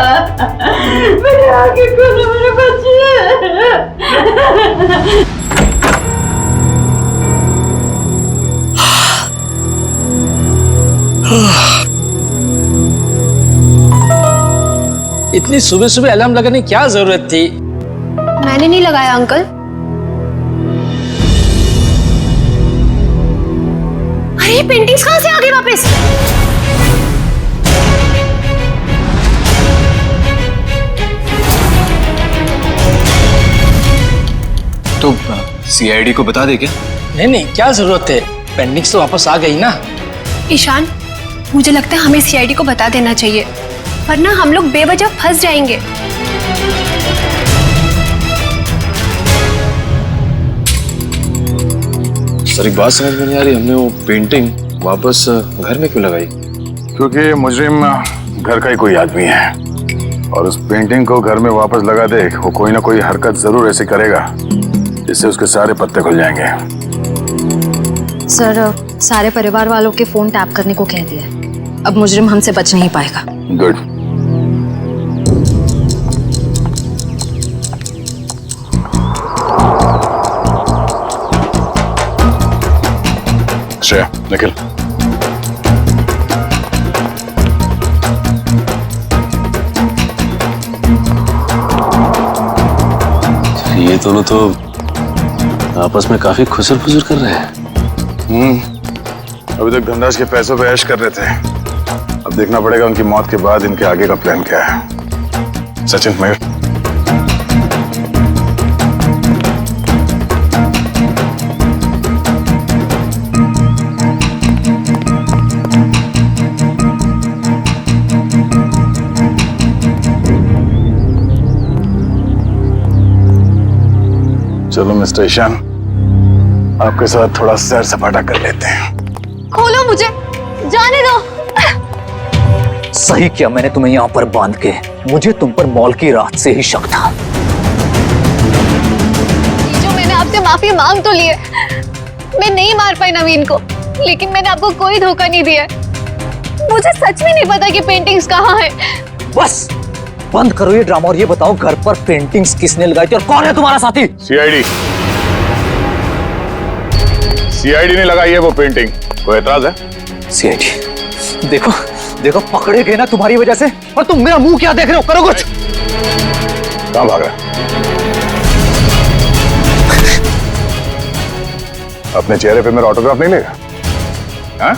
मेरे आगे खोलो मेरे बच्चे। इतनी सुबह सुबह अलार्म लगाने की क्या जरूरत थी? मैंने नहीं लगाया अंकल। अरे पेंटिंग्स कहां से आ गई वापस? तो सीआईडी को बता दे क्या? नहीं, क्या जरूरत है, पेंडिंग्स तो वापस आ गई ना। ईशान, मुझे लगता है हमें सीआईडी को बता देना चाहिए, वरना हम लोग बेवजह फंस जाएंगे। सर एक बात समझ में नहीं आ रही, हमने वो पेंटिंग वापस घर में क्यों लगाई? क्योंकि मुजरिम घर का ही कोई आदमी है और उस पेंटिंग को घर में वापस लगा दे, वो कोई ना कोई हरकत जरूर ऐसी करेगा जिससे उसके सारे पत्ते खुल जाएंगे। सर, सारे परिवार वालों के फोन टैप करने को कह दिया, अब मुजरिम हमसे बच नहीं पाएगा। गुड। श्रेया, निकल। ये दोनों तो आपस में काफी खुसर फुसर कर रहे हैं। अभी तक धनराज के पैसों पे ऐश कर रहे थे, अब देखना पड़ेगा उनकी मौत के बाद इनके आगे का प्लान क्या है। सचिन, मयूर, चलो मिस्टर ईशान, आपके साथ थोड़ा सैर सपाटा कर लेते हैं। खोलो मुझे, जाने दो। सही किया मैंने तुम्हें यहाँ पर बांध के, मुझे तुम पर मॉल की रात से ही शक था। जो मैंने आपसे माफी मांग तो ली है, मैं नहीं मार पाई नवीन को, लेकिन मैंने आपको कोई धोखा नहीं दिया। मुझे सच में नहीं पता कि पेंटिंग्स कहाँ है। बस बंद करो ये ड्रामा और ये बताओ घर पर पेंटिंग्स किसने लगाई थी और कौन है तुम्हारा साथी? सीआईडी ने लगाई है वो पेंटिंग, कोई एतराज है? सीआईडी, देखो देखो पकड़े गए ना तुम्हारी वजह से, और तुम मेरा मुंह क्या देख रहे हो, करो कुछ। कहां भाग रहा? अपने चेहरे पे मेरा ऑटोग्राफ नहीं लेगा? हाँ?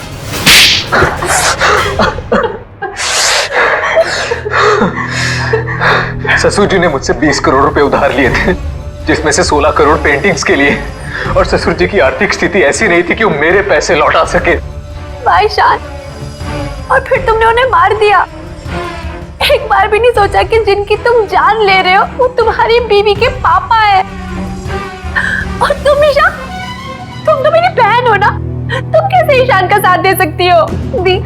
ससुर जी ने मुझसे 20 करोड़ रुपए उधार लिए थे, जिसमें से 16 करोड़ पेंटिंग्स के लिए, और ससुर जी की आर्थिक स्थिति ऐसी नहीं थी कि वो मेरे पैसे लौटा सके। भाईशान, और फिर तुमने उन्हें मार दिया। एक बार भी नहीं सोचा कि जिनकी तुम जान ले रहे हो वो तुम्हारी बीवी के पापा है। और तुम ईशान, तुम तो मेरी बहन हो ना, तुम कैसे ईशान का साथ दे सकती हो? दी,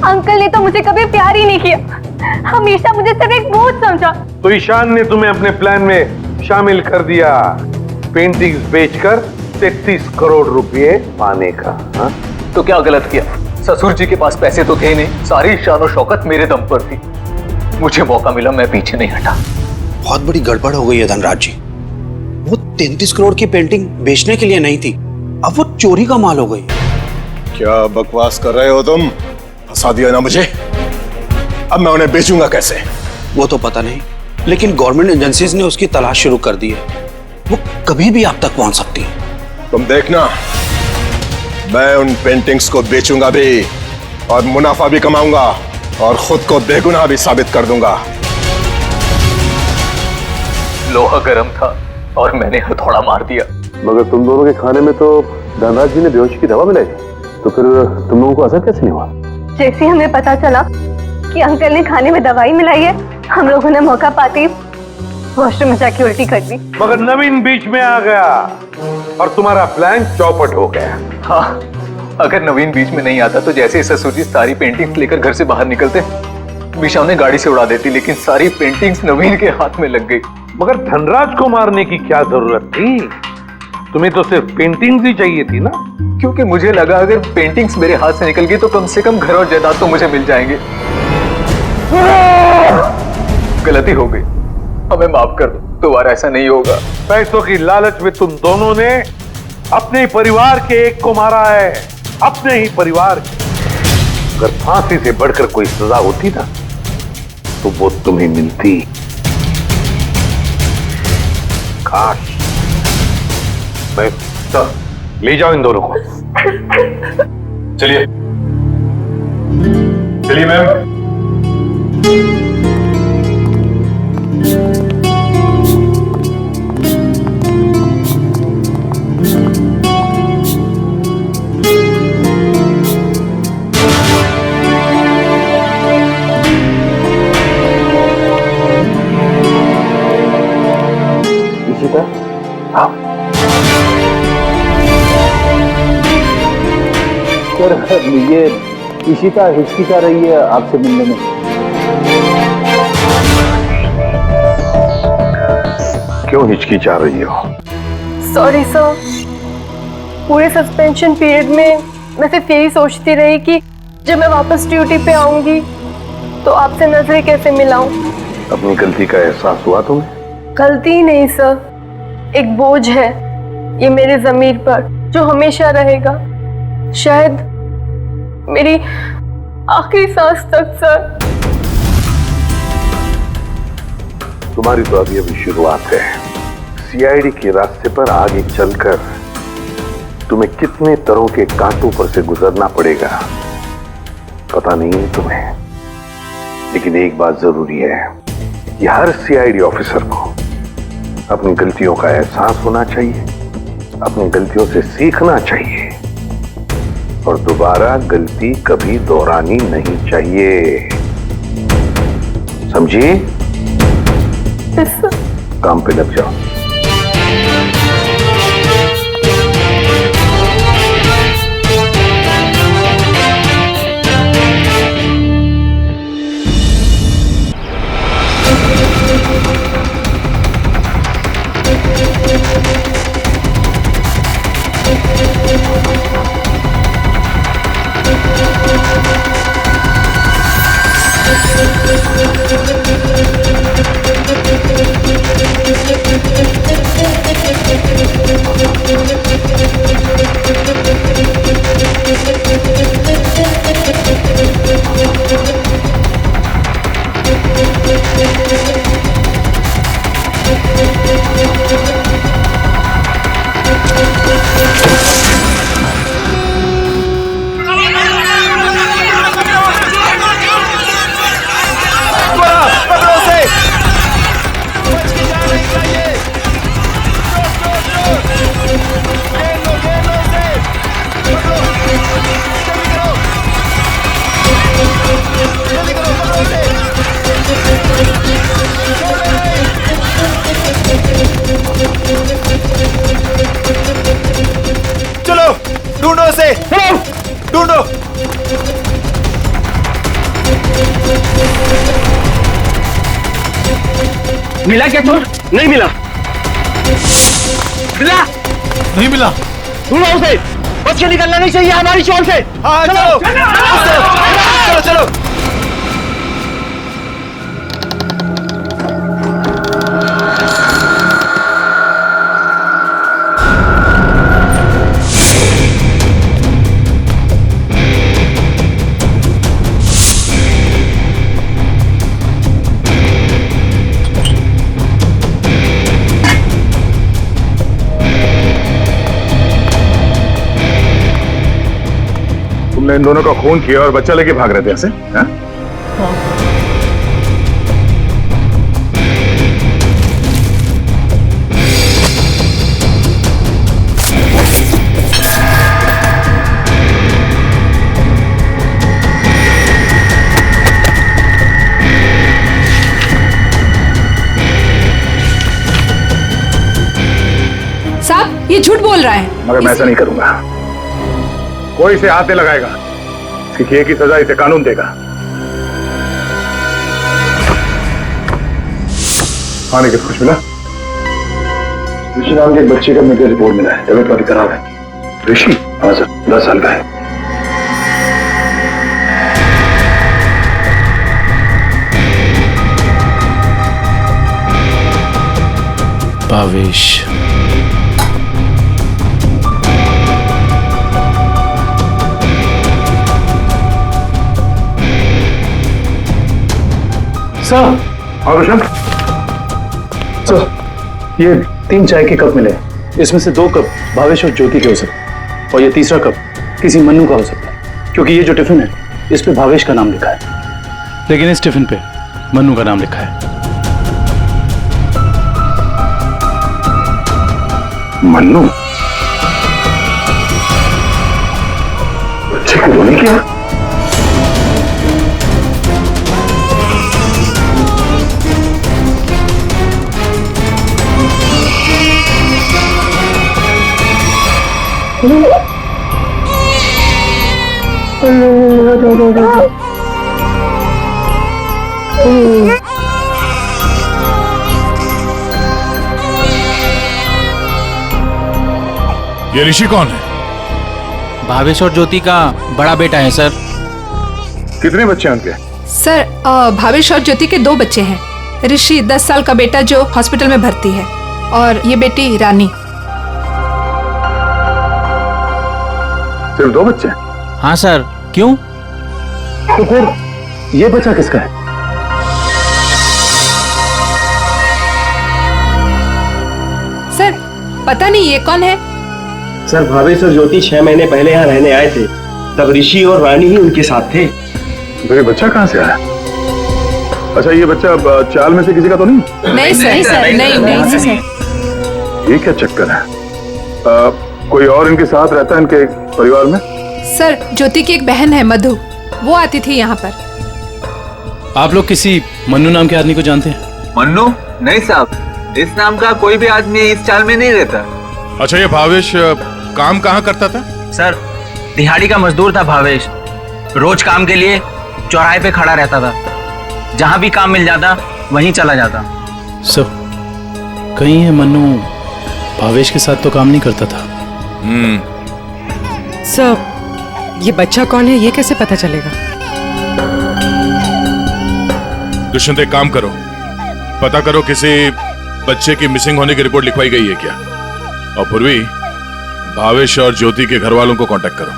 अंकल ने तो मुझे कभी प्यार ही नहीं किया, हमेशा मुझे सिर्फ एक बोझ समझा। तो ईशान ने तुम्हें अपने प्लान में शामिल कर दिया, पेंटिंग्स बेचकर 33 करोड़ रुपए पाने का। हा? तो क्या गलत किया? ससुर जी के पास पैसे तो थे नहीं, सारी शान और शौकत मेरे दम पर थी। मुझे मौका मिला, मैं पीछे नहीं हटा। बहुत बड़ी गड़बड़ हो गई है धनराज जी। वो 33 करोड़ की पेंटिंग बेचने के लिए नहीं थी, अब वो चोरी का माल हो गई। क्या बकवास कर रहे हो तुम? फंसा दिया ना मुझे, अब मैं उन्हें बेचूंगा कैसे? वो तो पता नहीं, लेकिन गवर्नमेंट एजेंसीज ने उसकी तलाश शुरू कर दी है, वो कभी भी आप तक पहुंच सकती है। तुम देखना, मैं उन पेंटिंग्स को बेचूंगा भी और मुनाफा भी कमाऊंगा और खुद को बेगुनाह भी साबित कर दूंगा। लोहा गर्म था और मैंने हथौड़ा मार दिया। मगर तुम दोनों के खाने में तो धनराज जी ने बेहोशी की दवा मिलाई, तो फिर तुम लोगों को असर कैसे नहीं हुआ? जैसे हमें पता चला कि अंकल ने खाने में दवाई मिलाई है, हम लोगों ने मौका पाते ही वॉशरूम में जाके उल्टी कर दी। मगर नवीन बीच में आ गया और तुम्हारा प्लान चौपट हो गया। हाँ, अगर नवीन बीच में नहीं आता तो जैसे ही ससुर जी सारी पेंटिंग्स लेकर घर से बाहर निकलते, मीशा उन्हें गाड़ी से उड़ा देती, लेकिन सारी पेंटिंग्स नवीन के हाथ में लग गई। मगर धनराज को मारने की क्या जरूरत थी? तुम्हें तो सिर्फ पेंटिंग्स ही चाहिए थी ना? क्योंकि मुझे लगा अगर पेंटिंग्स मेरे हाथ से निकल गई तो कम से कम घर और जायदाद तो मुझे मिल जाएंगे। गलती हो गई, हमें माफ कर दो, दोबारा ऐसा नहीं होगा। पैसों की लालच में तुम दोनों ने अपने ही परिवार के एक को मारा है, अपने ही परिवार के। अगर फांसी से बढ़कर कोई सजा होती ना तो वो तुम्हें मिलती। काश मैं ले जाओ इन दोनों को। चलिए चलिए मैम। ये इशिता हिचकिचा रही है आपसे मिलने में। क्यों हिचकिचा रही हो? सॉरी सर, पूरे सस्पेंशन पीरियड में मैं सिर्फ यही सोचती रही कि जब मैं वापस ड्यूटी पे आऊंगी तो आपसे नजरें कैसे मिलाऊं। अपनी गलती का एहसास हुआ तुम्हें? गलती ही नहीं सर, एक बोझ है ये मेरे ज़मीर पर जो हमेशा रहेगा, शायद मेरी आखिरी सांस तक सर। तुम्हारी तो अभी अभी शुरुआत है। सीआईडी के रास्ते पर आगे चलकर तुम्हें कितने तरह के कांटों पर से गुजरना पड़ेगा पता नहीं है तुम्हें, लेकिन एक बात जरूरी है कि हर सीआईडी ऑफिसर को अपनी गलतियों का एहसास होना चाहिए, अपनी गलतियों से सीखना चाहिए और दोबारा गलती कभी दोहरानी नहीं चाहिए। समझी? काम पे लग जाओ। चलो ढूंढो उसे, ढूंढो। मिला क्या चोर? नहीं मिला। मिला? नहीं मिला। ढूंढो उसे, बच के निकलना नहीं चाहिए हमारी शॉल से। हाँ चलो चलो चलो। तुमने इन दोनों का खून किया और बच्चा लेके भाग रहे थे ऐसे? हाँ? साहब ये झूठ बोल रहा है। मगर मैं ऐसा नहीं करूंगा। कोई इसे हाथ नहीं लगाएगा, इसकी एक ही सजा इसे कानून देगा। आने के कुछ मिला? ऋषि नाम के एक बच्चे का मेडिकल रिपोर्ट मिला है, तबीयत काफी खराब है। ऋषि? हाँ सर, 10 साल का है। भावेश, सर। हाँ रोशन? सर, ये 3 चाय के कप मिले, इसमें से 2 कप भावेश और ज्योति के हो सकते हैं और ये तीसरा कप किसी मन्नू का हो सकता है, क्योंकि ये जो टिफिन है इस पे भावेश का नाम लिखा है, लेकिन इस टिफिन पे मन्नू का नाम लिखा है। मन्नू? बच्चे को रोने क्या? ये ऋषि कौन है? भावेश और ज्योति का बड़ा बेटा है सर। कितने बच्चे हैं उनके? सर भावेश और ज्योति के 2 बच्चे हैं। ऋषि 10 साल का बेटा जो हॉस्पिटल में भर्ती है, और ये बेटी रानी। सिर्फ 2 बच्चे? हाँ सर। क्यों? तो फिर ये बच्चा किसका है? सर पता नहीं ये कौन है। सर भावेश और ज्योति 6 महीने पहले यहाँ रहने आए थे, तब ऋषि और रानी ही उनके साथ थे। तो ये बच्चा कहाँ से आया? अच्छा, ये बच्चा चाल में से किसी का तो नहीं? नहीं सर, नहीं सर। ये क्या चक्कर है? कोई और इनके साथ रहता है इनके परिवार में? सर ज्योति की एक बहन है मधु, वो आती थी यहाँ पर। आप लोग किसी मन्नू नाम के आदमी को जानते हैं? मन्नू? नहीं साहब, इस नाम का कोई भी आदमी इस चाल में नहीं रहता। अच्छा, ये भावेश काम कहाँ करता था? सर दिहाड़ी का मजदूर था भावेश। रोज काम के लिए चौराहे पे खड़ा रहता था, जहां भी काम मिल जाता वहीं चला जाता। सर कहीं है मन्नू भावेश के साथ तो काम नहीं करता था। सर ये बच्चा कौन है ये कैसे पता चलेगा? दुष्यंत, एक काम करो, पता करो किसी बच्चे की मिसिंग होने की रिपोर्ट लिखवाई गई है क्या, और पूर्वी भावेश और ज्योति के घर वालों को कांटेक्ट करो।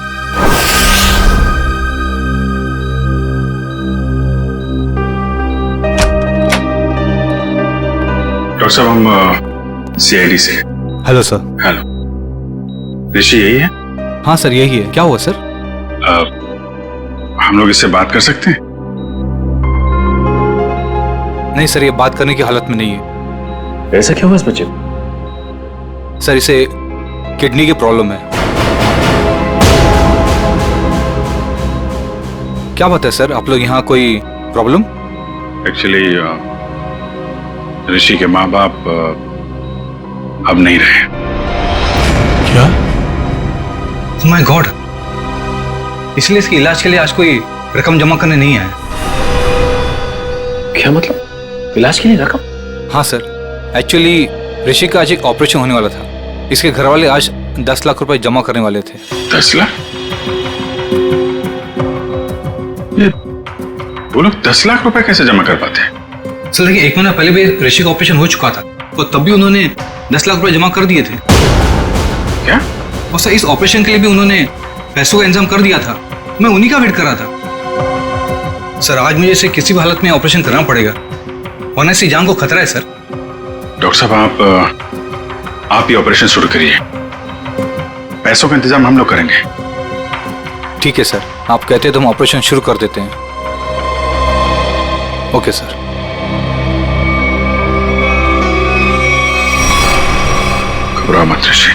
डॉक्टर साहब, हम सीआईडी से। Hello sir. हेलो, ऋषि यही है? हाँ सर यही है। क्या हुआ सर? हम लोग इससे बात कर सकते हैं? नहीं सर, ये बात करने की हालत में नहीं है। ऐसा क्या हुआ इस बच्चे को? सर इसे किडनी की प्रॉब्लम है। क्या बात है सर, आप लोग यहाँ कोई प्रॉब्लम? एक्चुअली ऋषि के माँ बाप अब नहीं रहे। क्या? माय गॉड, इसलिए इसके इलाज के लिए आज कोई रकम जमा करने नहीं आया। क्या मतलब? इलाज के लिए रकम? हाँ सर, एक्चुअली ऋषि का आज एक ऑपरेशन होने वाला था। इसके घर वाले आज 10 लाख रुपए जमा करने वाले थे। 10 लाख? ये वो लोग 10 लाख रुपए कैसे जमा कर पाते हैं? सर देखिए, 1 महीना पहले भी ऋषि का ऑपरेशन हो चुका था, और तब भी उन्होंने 10 लाख रुपए जमा कर दिए थे। क्या? और सर इस ऑपरेशन के लिए भी उन्होंने पैसों का इंतजाम कर दिया था। मैं उन्हीं का वेट कर रहा था। सर आज मुझे इसे किसी भी हालत में ऑपरेशन करना पड़ेगा, वरना इसकी जान को खतरा है। सर डॉक्टर साहब, आप ही ऑपरेशन शुरू करिए, पैसों का इंतजाम हम लोग करेंगे। ठीक है सर, आप कहते हैं तो हम ऑपरेशन शुरू कर देते हैं। Okay sir. घबराओ मत ऋषि,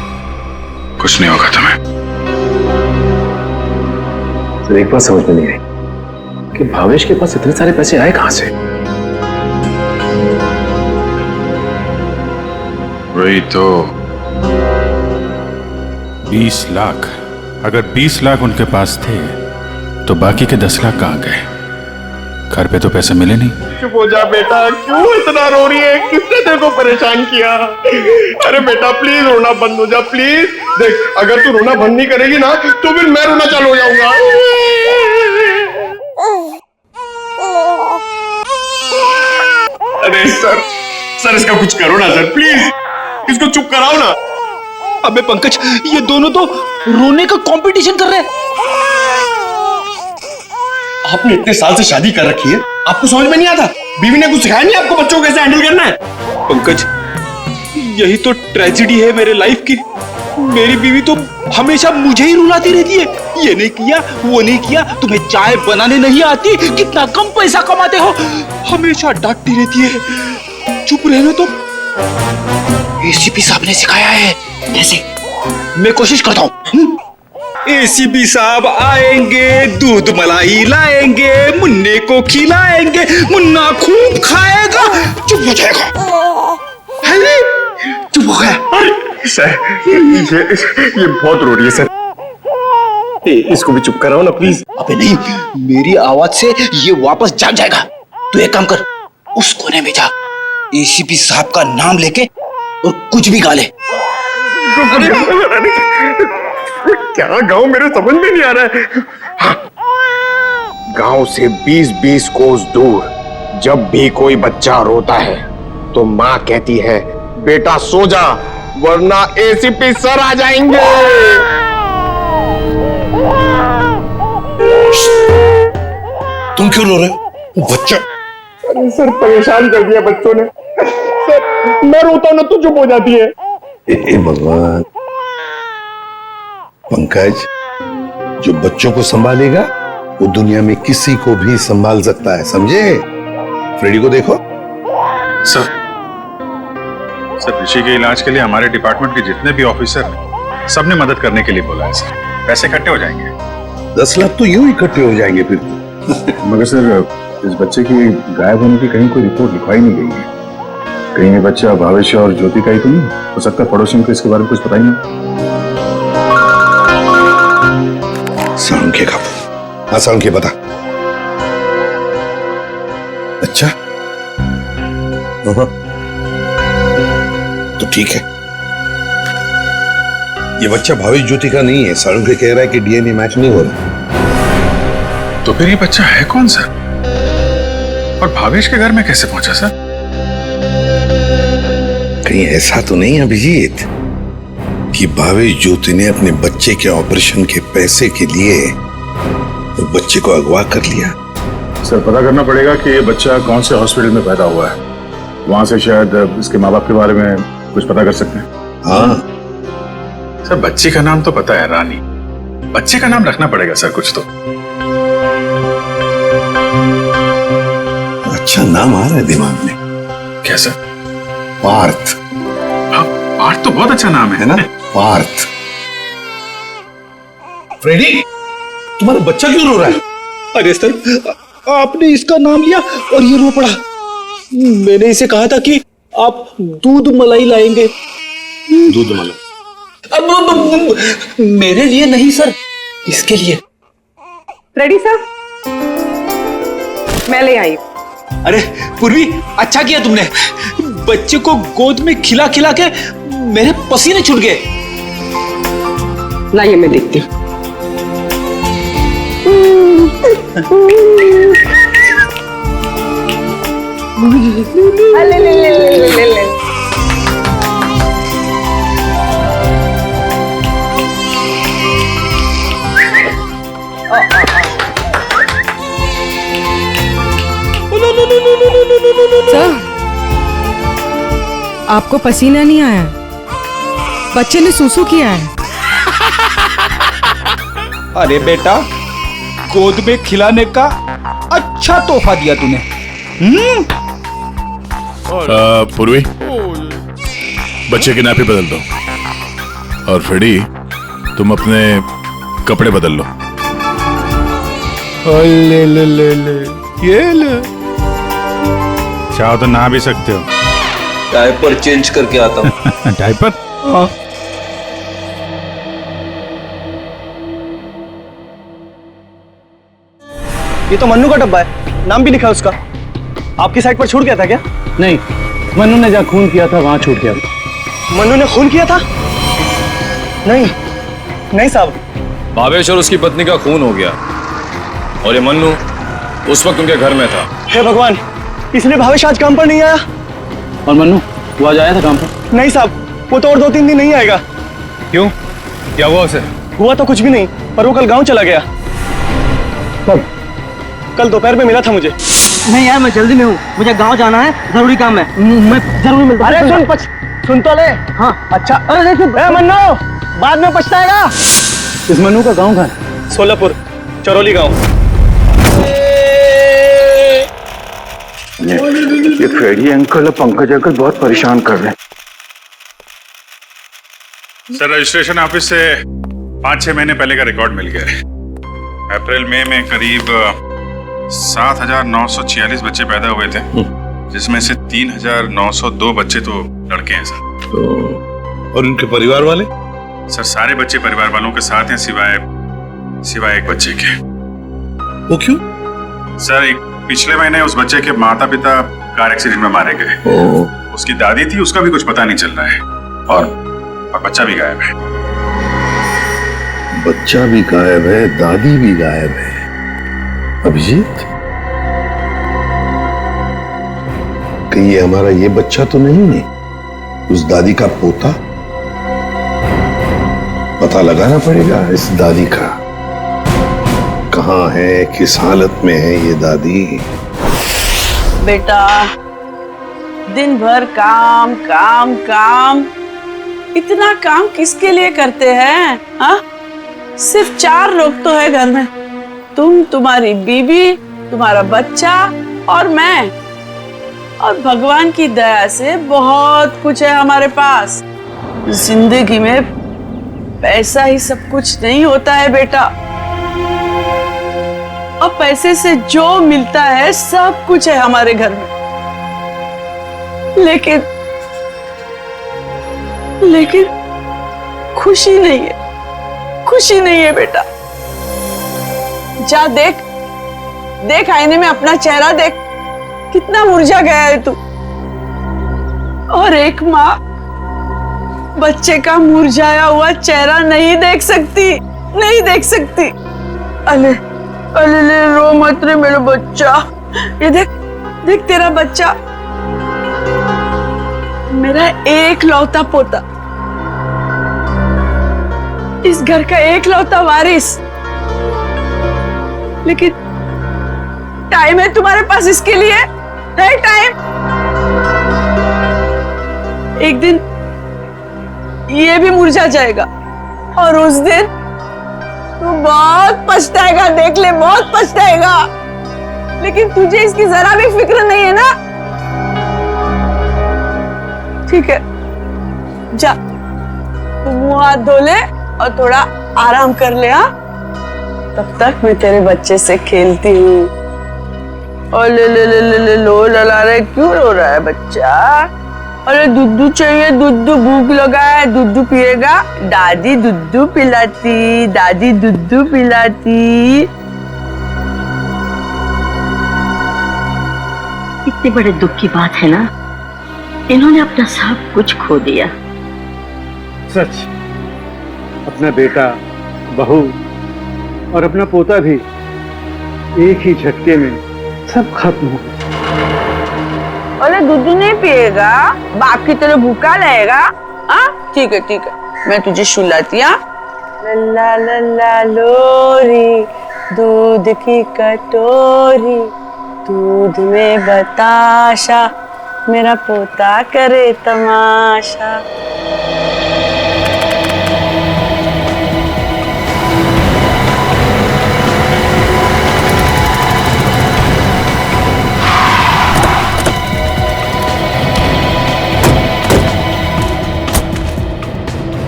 कुछ नहीं होगा तुम्हें। सर एक बात समझ में नहीं आई कि भावेश के पास इतने सारे पैसे आए कहां से? वही तो 20 लाख। अगर 20 लाख उनके पास थे तो बाकी के 10 लाख कहाँ गए? घर पे तो पैसे मिले नहीं। चुप हो जा बेटा, क्यों इतना रो रही है? किसने तेरे को परेशान किया? अरे बेटा प्लीज रोना बंद हो जा, प्लीज। देख, अगर तू रोना बंद नहीं करेगी ना तो फिर मैं रोना चालू हो जाऊंगा। अरे सर इसका कुछ करो ना सर, प्लीज इसको चुप कराओ ना। अबे पंकज, ये दोनों तो रोने का कंपटीशन कर रहे हैं। आपने इतने साल से शादी कर रखी है, आपको समझ में नहीं आता? बीवी ने कुछ सिखाया नहीं आपको बच्चों को कैसे हैंडल करना है? पंकज, यही तो ट्रेजेडी है मेरे लाइफ की। मेरी बीवी तो हमेशा मुझे ही रुलाती रहती है, ये नहीं किया वो नहीं किया, तुम्हें चाय बनाने नहीं आती, कितना कम पैसा कमाते हो, हमेशा डांटती रहती है। चुप रहना तो। एसीपी साहब ने सिखाया है। कैसे? मैं कोशिश करता हूँ। एसीपी साहब आएंगे, दूध मलाई लाएंगे, मुन्ने को खिलाएंगे, मुन्ना खूब खाएगा, चुप हो जाएगा। अरे चुप हो गया। सर ये बहुत रो रही है सर। इसको भी चुप कराओ ना प्लीज। अबे नहीं, मेरी आवाज से ये वापस जाग जाएगा। तू एक काम कर, उस कोने में जा, एसीपी साहब का नाम लेके और कुछ भी गा ले। क्या गाँव मेरे समझ में नहीं आ रहा है। हाँ। गांव से 20-20 कोस दूर जब भी कोई बच्चा रोता है तो माँ कहती है बेटा सो जा वरना एसीपी सर आ जाएंगे। तुम क्यों रो रहे हो? बच्चा। अरे सर परेशान कर दिया बच्चों ने। सर मैं रोता हूं ना तो चुप हो जाती है। हे भगवान। पंकज, जो बच्चों को संभालेगा वो दुनिया में किसी को भी संभाल सकता है, समझे? फ्रेडी को देखो। सर ऋषि के इलाज के लिए हमारे डिपार्टमेंट के जितने भी ऑफिसर हैं, सबने मदद करने के लिए बोला है सर। पैसे इकट्ठे हो जाएंगे। 10 लाख तो यूं इकट्ठे हो जाएंगे फिर। मगर सर इस बच्चे की गायब होने की कहीं कोई रिपोर्ट लिखवाई नहीं गई है। कहीं ये बच्चा भावेश और ज्योति का ही तो नहीं हो सकता? पड़ोसियों को इसके बारे में कुछ पता ही नहीं। साळुंखे कापू। हाँ साळुंखे बता। अच्छा तो ठीक है, ये बच्चा भावेश ज्योति का नहीं है। साळुंखे कह रहा है कि डीएनए मैच नहीं हो रहा। तो फिर ये बच्चा है कौन सा? और भावेश के घर में कैसे पहुंचा सर? कहीं ऐसा तो नहीं अभिजीत कि भावेश ज्योति ने अपने बच्चे के ऑपरेशन के पैसे के लिए तो बच्चे को अगवा कर लिया? सर पता करना पड़ेगा कि ये बच्चा कौन से हॉस्पिटल में पैदा हुआ है। वहां से शायद इसके माँ बाप के बारे में कुछ पता कर सकते हैं। हाँ सर बच्ची का नाम तो पता है, रानी। बच्चे का नाम रखना पड़ेगा सर कुछ तो। अच्छा नाम आ रहा है दिमाग में। क्या सर? पार्थ। हाँ पार्थ तो बहुत अच्छा नाम है ना? पार्थ। फ्रेडी, तुम्हारा बच्चा क्यों रो रहा है? अरे सर आपने इसका नाम लिया और ये रो पड़ा। मैंने इसे कहा था कि आप दूध मलाई लाएंगे। दूध मलाई? अब मेरे लिए नहीं सर, इसके लिए। रेडी सर, मैं ले आई। अरे पूर्वी, अच्छा किया तुमने। बच्चे को गोद में खिला खिला के मेरे पसीने छूट गए। लाइए मैं देखती हूँ। ले ले ले ले ले ले। सर, आपको पसीना नहीं आया? बच्चे ने सूसू किया है। अरे बेटा, गोद में खिलाने का अच्छा तोहफा दिया तूने। पूर्वी, बच्चे की नापी बदल दो। और फ्रेडी, तुम अपने कपड़े बदल लो। ले ले ले ले, ये ले। चाहो तो नहा भी सकते हो। डायपर चेंज करके आता हूँ। डायपर? हाँ। ये तो मन्नू का डब्बा है, नाम भी लिखा है उसका। आपकी साइड पर छूट गया था क्या? नहीं, मन्नू ने जहाँ खून किया था वहां छूट गया था। मन्नू ने खून किया था? नहीं नहीं साहब। भावेश और उसकी पत्नी का खून हो गया और ये मन्नू उस वक्त उनके घर में था। हे भगवान, इसलिए भावेश आज काम पर नहीं आया। और मन्नू वो आज आया था काम पर? नहीं साहब, वो तो और 2-3 दिन नहीं आएगा। क्यों, क्या हुआ उसे? हुआ तो कुछ भी नहीं, पर वो कल गांव चला गया। कब? कल दोपहर में मिला था मुझे। नहीं यार, मैं जल्दी में हूँ, मुझे गांव जाना है, जरूरी काम है। मैं जरूर मिलता हूँ। अरे सुन तो ले। हाँ अच्छा। अरे मन्नू, बाद में पछताएगा। इस मन्नू का गांव कहाँ है? सोलापुर, चरौली गांव। ये फ्रेडी अंकल और पंकज अंकल बहुत परेशान कर रहे हैं। सर रजिस्ट्रेशन ऑफिस से 5-6 महीने पहले का रिकॉर्ड मिल गया है। अप्रैल मई में करीब 7,946 बच्चे पैदा हुए थे, जिसमें से 3,902 बच्चे तो लड़के हैं सर। और उनके परिवार वाले? सर सारे बच्चे परिवार वालों के साथ हैं, सिवाय सिवाय एक बच्चे के। वो क्यों? सर एक पिछले महीने उस बच्चे के माता पिता कार एक्सीडेंट में मारे गए। उसकी दादी थी, उसका भी कुछ पता नहीं चल रहा है, और बच्चा भी गायब है। बच्चा भी गायब है, दादी भी गायब है। अभिजीत, कहीं ये हमारा ये बच्चा तो नहीं है? उस दादी का पोता? पता लगाना पड़ेगा इस दादी का, कहां है, किस हालत में है ये दादी। बेटा दिन भर काम काम काम, इतना काम किसके लिए करते हैं? हाँ, सिर्फ 4 लोग तो है घर में, तुम, तुम्हारी बीवी, तुम्हारा बच्चा और मैं। और भगवान की दया से बहुत कुछ है हमारे पास। जिंदगी में पैसा ही सब कुछ नहीं होता है बेटा, और पैसे से जो मिलता है सब कुछ है हमारे घर में। लेकिन खुशी नहीं है, खुशी नहीं है बेटा। जा देख, देख आईने में अपना चेहरा देख, कितना मुरझा गया है तू। और एक माँ बच्चे का मुरझाया हुआ चेहरा नहीं देख सकती, नहीं देख सकती। अले अले ले, रो मत रे मेरा बच्चा। ये देख, देख तेरा बच्चा, मेरा एक लौता पोता, इस घर का एक लौता वारिस। लेकिन टाइम है तुम्हारे पास इसके लिए? है टाइम? एक दिन ये भी मुरझा जाएगा, और उस दिन तू बहुत पछताएगा, देख ले, बहुत पछताएगा। लेकिन तुझे इसकी जरा भी फिक्र नहीं है ना? ठीक है, जा तू मुंह हाथ धो ले और थोड़ा आराम कर ले। हाँ, तब तक मैं तेरे बच्चे से खेलती हूँ। और ले ले ले ले ले लो लला रहे, क्यों रो रहा है बच्चा? अरे दूध चाहिए, दूध, भूख लगा है, दूध पिएगा? दादी दूध पिलाती, दादी दूध पिलाती। इतने बड़े दुख की बात है ना, इन्होंने अपना सब कुछ खो दिया। सच, अपना बेटा, बहू और अपना पोता भी एक ही झटके में सब खत्म हो गया। अरे दूध नहीं पिएगा? बाकी तेरे भूखा रहेगा। हाँ ठीक है, ठीक है, मैं तुझे सुलाती। लल्ला लल्ला लोरी, दूध की कटोरी, दूध में बताशा, मेरा पोता करे तमाशा।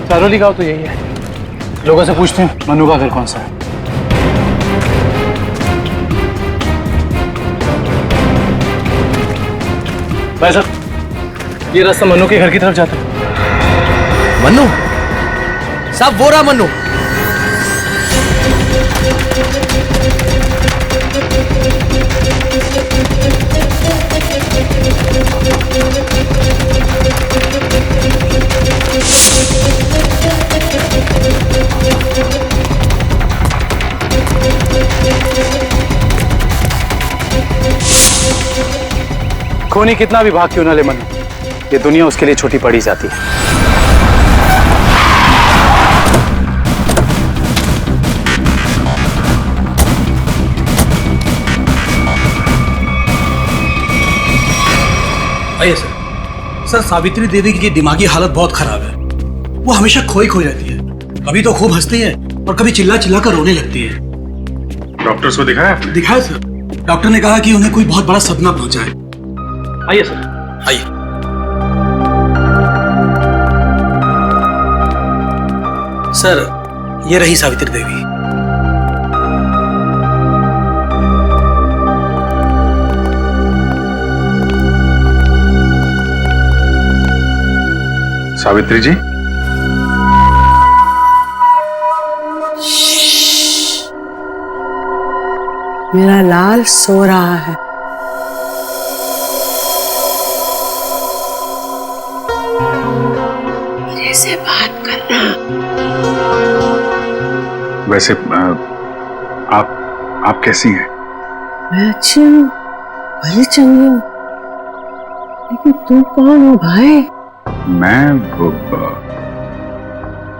सारोली गांव तो यही है। लोगों से पूछते हैं मनु का घर कौन सा है। भाई साहब, ये रास्ता मनु के घर की तरफ जाता है। मनु साहब, वो रहा मनु। खूनी कितना भी भाग क्यों ना ले मनु, ये दुनिया उसके लिए छोटी पड़ी जाती है। आइए सर। सर, सावित्री देवी की दिमागी हालत बहुत खराब है। वो हमेशा खोई खोई रहती है, कभी तो खूब हंसती है और कभी चिल्ला चिल्ला कर रोने लगती है। डॉक्टर्स को दिखाया आपने? दिखाया सर। डॉक्टर ने कहा कि उन्हें कोई बहुत बड़ा सदमा पहुंचा है। आइए सर। आइए। सर, ये रही सावित्री देवी। सावित्री जी, मेरा लाल सो रहा है। मेरे से बात करना। वैसे आप कैसी हैं? मैं अच्छी हूँ, भली चंगी हूँ, लेकिन तुम कौन हो भाई?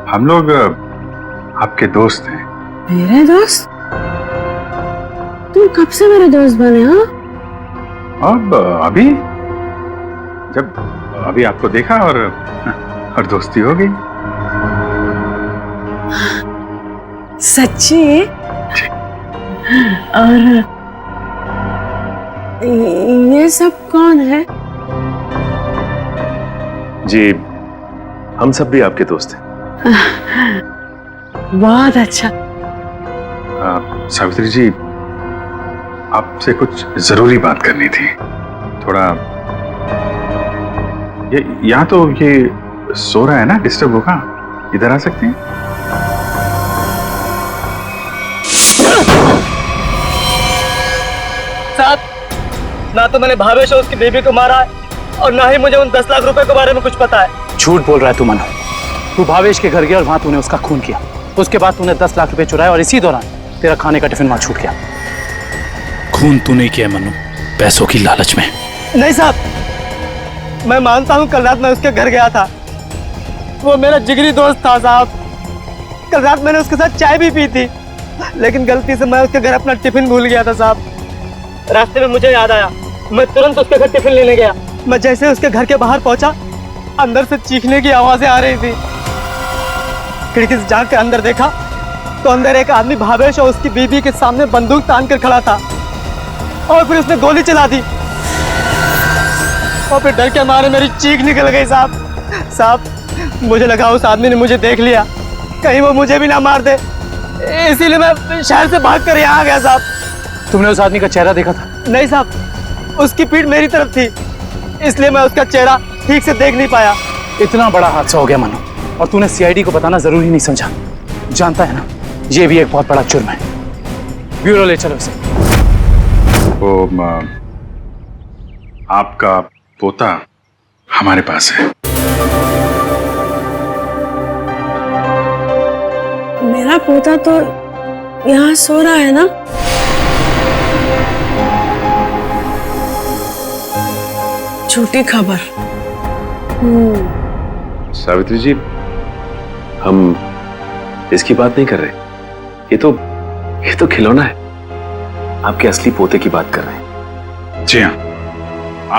हम लोग आपके दोस्त हैं। मेरे दोस्त? तुम कब से मेरे दोस्त बने? हाँ, अब अभी आपको देखा और दोस्ती हो गई। सच्ची? और ये सब कौन है? जी, हम सब भी आपके दोस्त हैं। बहुत अच्छा। सावित्री जी, आपसे कुछ जरूरी बात करनी थी। थोड़ा यहाँ तो ये सो रहा है ना, डिस्टर्ब होगा, इधर आ सकते हैं? साहब, ना तो मैंने भावेश और उसकी बेबी को मारा है और ना ही मुझे उन 10 लाख रुपए के बारे में कुछ पता है। झूठ बोल रहा है तू मनु। तू भावेश के घर गया और वहां तूने उसका खून किया। उसके बाद तूने 10 लाख रुपए चुराए और इसी दौरान तेरा खाने का टिफिन वहां छूट गया। खून तू नहीं किया मनु, पैसों की लालच में। नहीं साहब, मैं मानता हूँ कल रात मैं उसके घर गया था। वो मेरा जिगरी दोस्त था साहब। कल रात मैंने उसके साथ चाय भी पी थी, लेकिन गलती से मैं उसके घर अपना टिफिन भूल गया था साहब। रास्ते में मुझे याद आया, मैं तुरंत उसके घर टिफिन लेने गया। मैं जैसे उसके घर के बाहर पहुंचा, अंदर से चीखने की आवाजें आ रही थी। खिड़की से झांक कर अंदर देखा तो अंदर एक आदमी भावेश और उसकी बीवी के सामने बंदूक तान कर खड़ा था और फिर उसने गोली चला दी और फिर डर के मारे मेरी चीख निकल गई साहब। मुझे लगा उस आदमी ने मुझे देख लिया, कहीं वो मुझे भी ना मार दे, इसीलिए मैं शहर से भाग कर यहाँ आ गया साहब। तुमने उस आदमी का चेहरा देखा था? नहीं साहब, उसकी पीठ मेरी तरफ थी, इसलिए मैं उसका चेहरा ठीक से देख नहीं पाया। इतना बड़ा हादसा हो गया मनु, और तूने सीआईडी को बताना जरूरी नहीं समझा। जानता है ना, ये भी एक बहुत बड़ा जुर्म है। ब्यूरो ले चलो इसे। आपका पोता हमारे पास है। मेरा पोता तो यहाँ सो रहा है ना? झूठी खबर। सावित्री जी, हम इसकी बात नहीं कर रहे। ये तो खिलौना है। आपके असली पोते की बात कर रहे हैं। जी हाँ,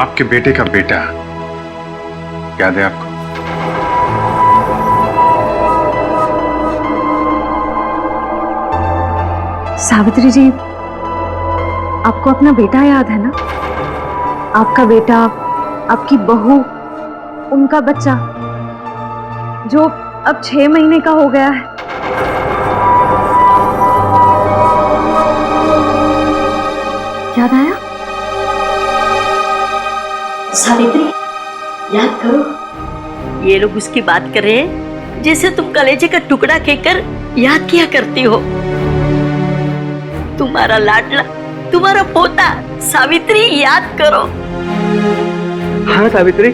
आपके बेटे का बेटा। याद है आपको? सावित्री जी, आपको अपना बेटा याद है ना? आपका बेटा, आपकी बहू, उनका बच्चा जो अब 6 महीने का हो गया है। याद आया? सावित्री, याद करो। ये लोग उसकी बात कर रहे हैं जैसे तुम कलेजे का टुकड़ा कहकर याद किया करती हो। तुम्हारा लाडला, तुम्हारा पोता। सावित्री, याद करो। हाँ सावित्री,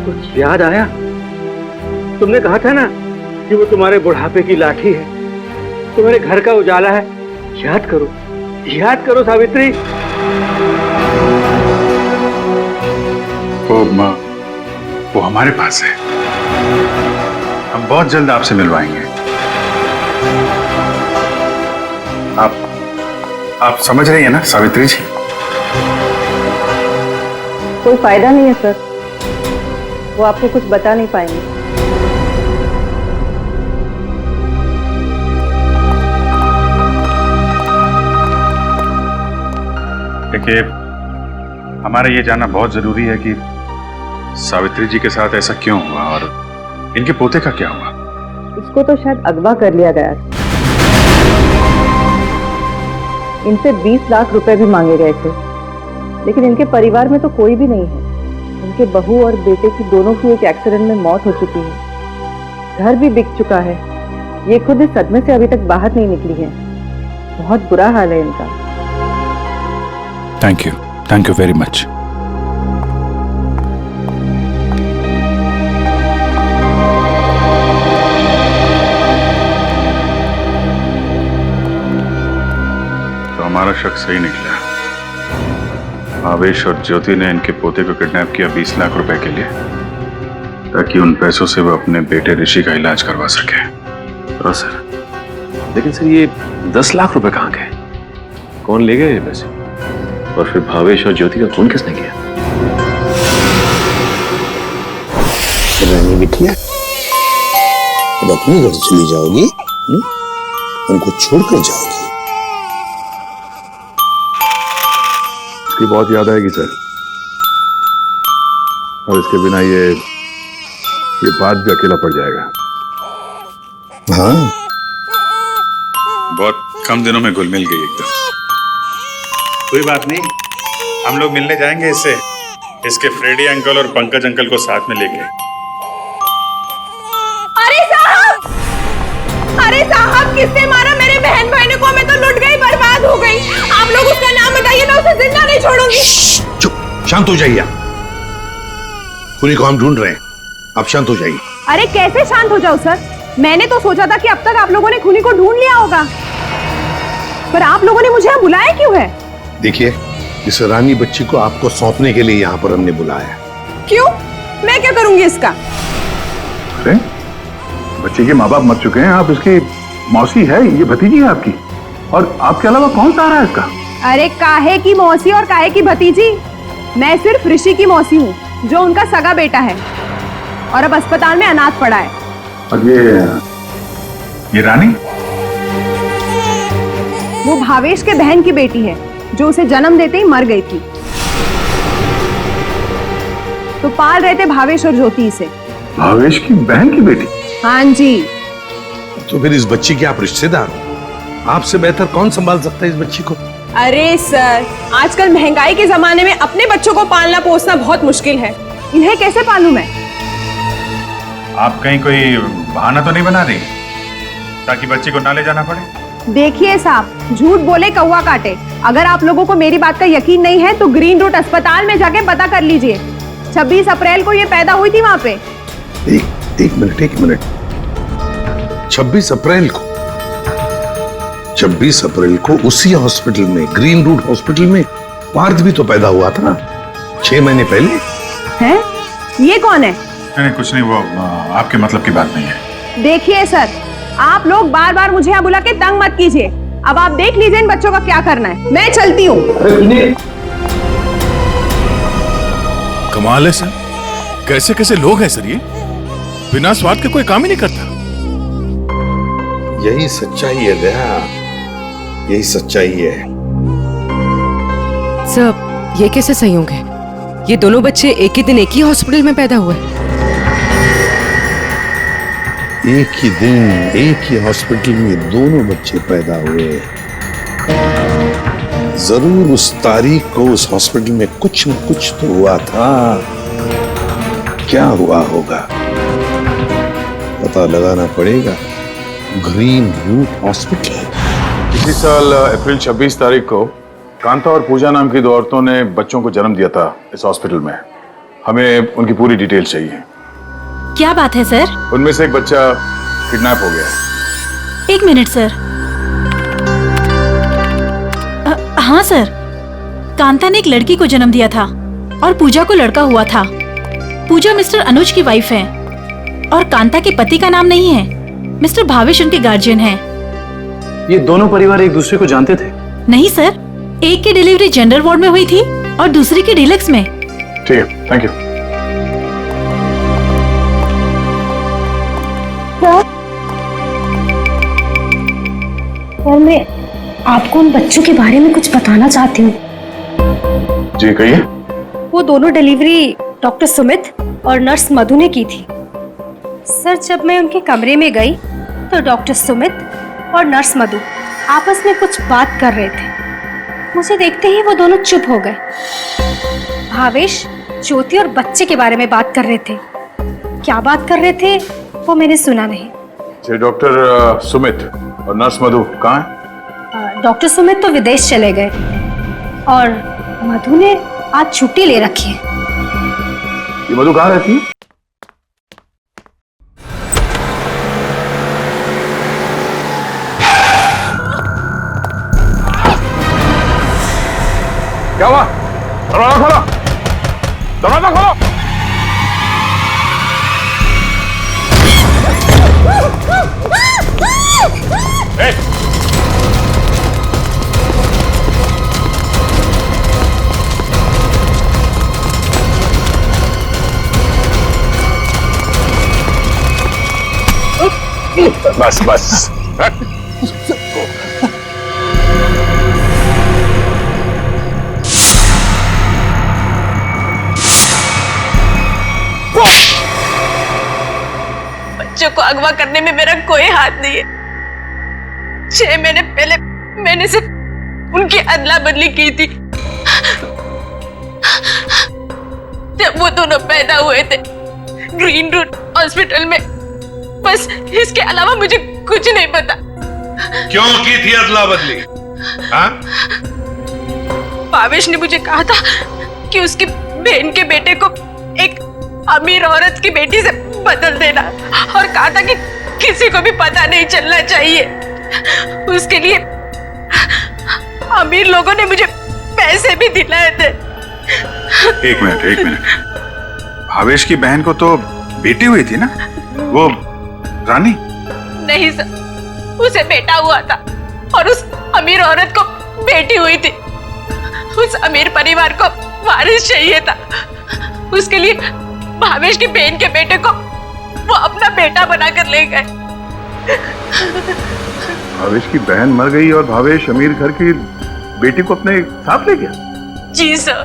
कुछ याद आया? तुमने कहा था ना कि वो तुम्हारे बुढ़ापे की लाठी है, तुम्हारे घर का उजाला है। याद करो, याद करो सावित्री। वो हमारे पास है। हम बहुत जल्द आपसे मिलवाएंगे। आप समझ रही हैं ना सावित्री जी? कोई फायदा नहीं है सर, वो आपको कुछ बता नहीं पाएंगे। देखिए, हमारा ये जानना बहुत जरूरी है कि सावित्री जी के साथ ऐसा क्यों हुआ और इनके पोते का क्या हुआ। इसको तो शायद अगवा कर लिया गया था। इनसे 20 लाख रुपए भी मांगे गए थे, लेकिन इनके परिवार में तो कोई भी नहीं है। इनके बहू और बेटे की दोनों की एक एक्सीडेंट में मौत हो चुकी है। घर भी बिक चुका है। ये खुद इस सदमे से अभी तक बाहर नहीं निकली है। बहुत बुरा हाल है इनका। Thank you very much. तो हमारा शक सही निकला। आवेश और ज्योति ने इनके पोते को किडनैप किया 20 लाख रुपए के लिए, ताकि उन पैसों से वो अपने बेटे ऋषि का इलाज करवा सके। हाँ सर, लेकिन सर ये 10 लाख रुपए कहाँ गए? कौन ले गए ये पैसे? और फिर भावेश और ज्योति का खून किसने किया? रानी बिटिया, अब अपने घर चली जाओगी, उनको छोड़कर जाओगी। इसकी बहुत याद आएगी सर, और इसके बिना ये बात भी अकेला पड़ जाएगा। हाँ, बहुत कम दिनों में घुल मिल गई एकदम। कोई बात नहीं, हम लोग मिलने जाएंगे इससे, इसके फ्रेडी अंकल और पंकज अंकल को साथ में लेके। अरे साहब, किसने मारा मेरे बहन भाई को? मैं तो लुट गई, बर्बाद हो गई। आप लोग उसका नाम बताइए, मैं उसे जिंदा नहीं छोड़ूंगी। चुप, शांत हो जाइए। खूनी को हम ढूंढ रहे हैं, आप शांत हो जाइए। अरे कैसे शांत हो जाओ सर? मैंने तो सोचा था कि अब तक आप लोगों ने खूनी को ढूंढ लिया होगा, पर आप लोगों ने मुझे यहाँ बुलाया क्यों है? देखिए, इस रानी बच्ची को आपको सौंपने के लिए यहाँ पर हमने बुलाया। क्यों? मैं क्या करूंगी इसका? अरे बच्चे के माँ बाप मर चुके हैं, आप इसकी मौसी है, ये भतीजी है आपकी, और आपके अलावा कौन सा आ रहा है इसका? अरे काहे की मौसी और काहे की भतीजी? मैं सिर्फ ऋषि की मौसी हूँ, जो उनका सगा बेटा है और अब अस्पताल में अनाथ पड़ा है। और ये रानी? वो भावेश के बहन की बेटी है, जो उसे जन्म देते ही मर गई थी। तो पाल रहे थे भावेश और ज्योति से। भावेश की बहन की बेटी? हाँ जी। तो फिर इस बच्ची के आप रिश्तेदार हो, आपसे बेहतर कौन संभाल सकता है इस बच्ची को? अरे सर, आजकल महंगाई के जमाने में अपने बच्चों को पालना पोसना बहुत मुश्किल है। इन्हें कैसे पालूं मैं? आप कहीं कोई बहाना तो नहीं बना रही ताकि बच्ची को ना ले जाना पड़े? देखिए साहब, झूठ बोले कौवा काटे। अगर आप लोगों को मेरी बात का यकीन नहीं है तो ग्रीन रूट अस्पताल में जाके पता कर लीजिए। 26 अप्रैल को ये पैदा हुई थी वहां पे। एक मिनट। 26 अप्रैल को? 26 अप्रैल को उसी हॉस्पिटल में, ग्रीन रूट हॉस्पिटल में पार्थ भी तो पैदा हुआ था, 6 महीने पहले। हैं? ये कौन है? नहीं, कुछ नहीं, वो आपके मतलब की बात नहीं है। देखिए सर, आप लोग बार बार मुझे यहाँ बुला के तंग मत कीजिए। अब आप देख लीजिए इन बच्चों का क्या करना है। मैं चलती हूँ। कमाल है सर, कैसे कैसे लोग हैं सर, ये बिना स्वाद के कोई काम ही नहीं करता। यही सच्चाई है दया, यही सच्चाई है। सर, ये कैसे संयोग है? ये दोनों बच्चे एक ही दिन एक ही हॉस्पिटल में पैदा हुए। एक ही दिन एक ही हॉस्पिटल में दोनों बच्चे पैदा हुए। जरूर उस तारीख को उस हॉस्पिटल में कुछ न कुछ तो हुआ था। क्या हुआ होगा पता लगाना पड़ेगा। Green route hospital. इसी साल अप्रैल 26 तारीख को कांता और पूजा नाम की 2 औरतों ने बच्चों को जन्म दिया था इस हॉस्पिटल में। हमें उनकी पूरी डिटेल चाहिए। क्या बात है सर? उनमें से एक बच्चा किडनैप हो गया। 1 मिनट सर। हाँ सर, कांता ने एक लड़की को जन्म दिया था और पूजा को लड़का हुआ था। पूजा मिस्टर अनुज की वाइफ है और कांता के पति का नाम नहीं है। मिस्टर भावेश उनके गार्जियन हैं। ये दोनों परिवार एक दूसरे को जानते थे? नहीं सर, एक की डिलीवरी जेंडर वार्ड में हुई थी और दूसरी की डीलक्स में। ठीक है, थैंक यू। और मैं आपको उन बच्चों के बारे में कुछ बताना चाहती हूँ। जी कहिए। वो दोनों डिलीवरी डॉक्टर सुमित और नर्स मधु ने की थी। सर, जब मैं उनके कमरे में गई तो डॉक्टर सुमित और नर्स मधु आपस में कुछ बात कर रहे थे। मुझे देखते ही वो दोनों चुप हो गए। भावेश ज्योति और बच्चे के बारे में बात कर रहे थे। क्या बात कर रहे थे वो मैंने सुना नहीं। डॉक्टर सुमित और नर्स मधु कहाँ हैं? डॉक्टर सुमित तो विदेश चले गए और मधु ने आज छुट्टी ले रखी है। ये मधु कहाँ रहती है? क्या हुआ? दरवाजा खोलो, दरवाजा खोलो। बस बस। बच्चों को अगवा करने में मेरा कोई हाथ नहीं है। 6 महीने पहले मैंने सिर्फ उनकी अदला बदली की थी। जब वो दोनों पैदा हुए थे ग्रीन रूट हॉस्पिटल में। बस इसके अलावा मुझे कुछ नहीं पता। क्यों की थी अदला बदली? हाँ? भावेश ने मुझे कहा था कि उसकी बहन के बेटे को एक अमीर औरत की बेटी से बदल देना, और कहा था कि किसी को भी पता नहीं चलना चाहिए। उसके लिए अमीर लोगों ने मुझे पैसे भी दिलाए थे। एक मिनट। भावेश की बहन को तो बेटी हुई थी ना, वो रानी? नहीं सर, उसे बेटा हुआ था और उस अमीर औरत को बेटी हुई थी। उस अमीर परिवार को वारिस चाहिए था। उसके लिए भावेश की बहन के बेटे को वो अपना बेटा बनाकर ले गए। भावेश की बहन मर गई और भावेश अमीर घर की बेटी को अपने साथ ले गया? जी सर।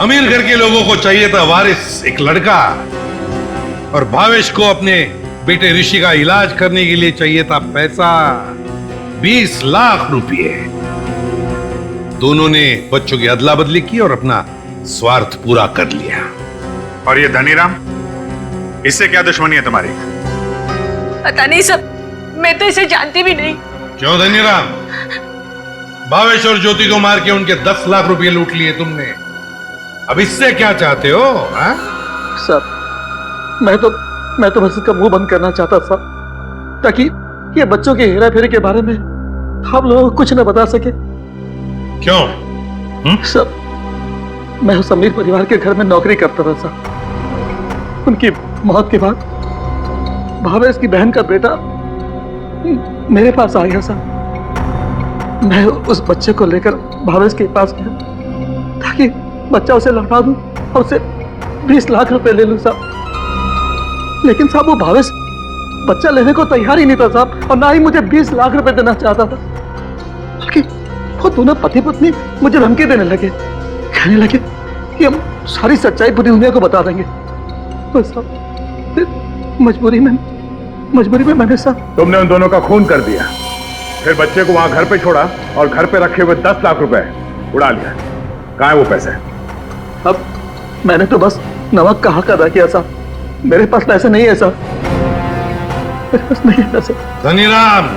अमीर घर के लोगों को चाहिए था वारिस, एक लड़का, और भावेश को अपने बेटे ऋषि का इलाज करने के लिए चाहिए था पैसा, 20 लाख रुपए। दोनों ने बच्चों की अदला बदली की और अपना स्वार्थ पूरा कर लिया। और ये धनीराम, इससे क्या दुश्मनी है तुम्हारी? पता नहीं सर, मैं तो इसे जानती भी नहीं। क्यों धनीराम? भावेश और ज्योति को मार के उनके 10 लाख रुपए लूट लिए तुमने। अब इससे क्या चाहते हो? हा? सर, मैं तो बस इसका मुंह बंद करना चाहता था, ताकि ये बच्चों के हेरा फेरी के बारे में हम लोगों को कुछ न बता सके। क्यों? सर, मैं उस अमीर परिवार के घर में नौकरी करता था सर। उनकी मौत के बाद भावेश की बहन का बेटा मेरे पास आ गया सर। मैं उस बच्चे को लेकर भावेश के पास गया ताकि बच्चा उसे लौटा दूं और उसे 20 लाख रुपए ले लूं साहब। लेकिन साहब वो भावेश बच्चा लेने को तैयार ही नहीं था साहब, और ना ही मुझे 20 लाख रुपए देना चाहता था। बल्कि वो दोनों पति पत्नी मुझे धमकी देने लगे, कहने लगे कि हम सारी सच्चाई पूरी दुनिया को बता देंगे। तो साहब फिर मजबूरी में मैंने साहब। तुमने उन दोनों का खून कर दिया, फिर बच्चे को वहां घर पे छोड़ा और घर पे रखे हुए 10 लाख रुपए उड़ा लिया। कहाँ है वो पैसे? अब मैंने तो बस नमक का हक अदा किया साहब। मेरे पास पैसे नहीं है साहब, मेरे पास नहीं है पैसे। धनीराम,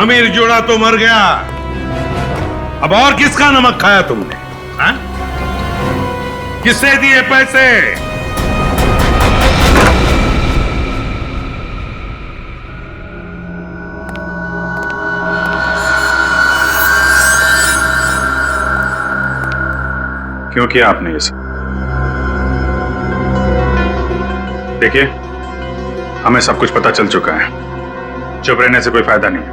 अमीर जोड़ा तो मर गया, अब और किसका नमक खाया तुमने? हा? किससे दिए पैसे? क्यों किया आपने ये सब? देखिए, हमें सब कुछ पता चल चुका है। चुप रहने से कोई फायदा नहीं।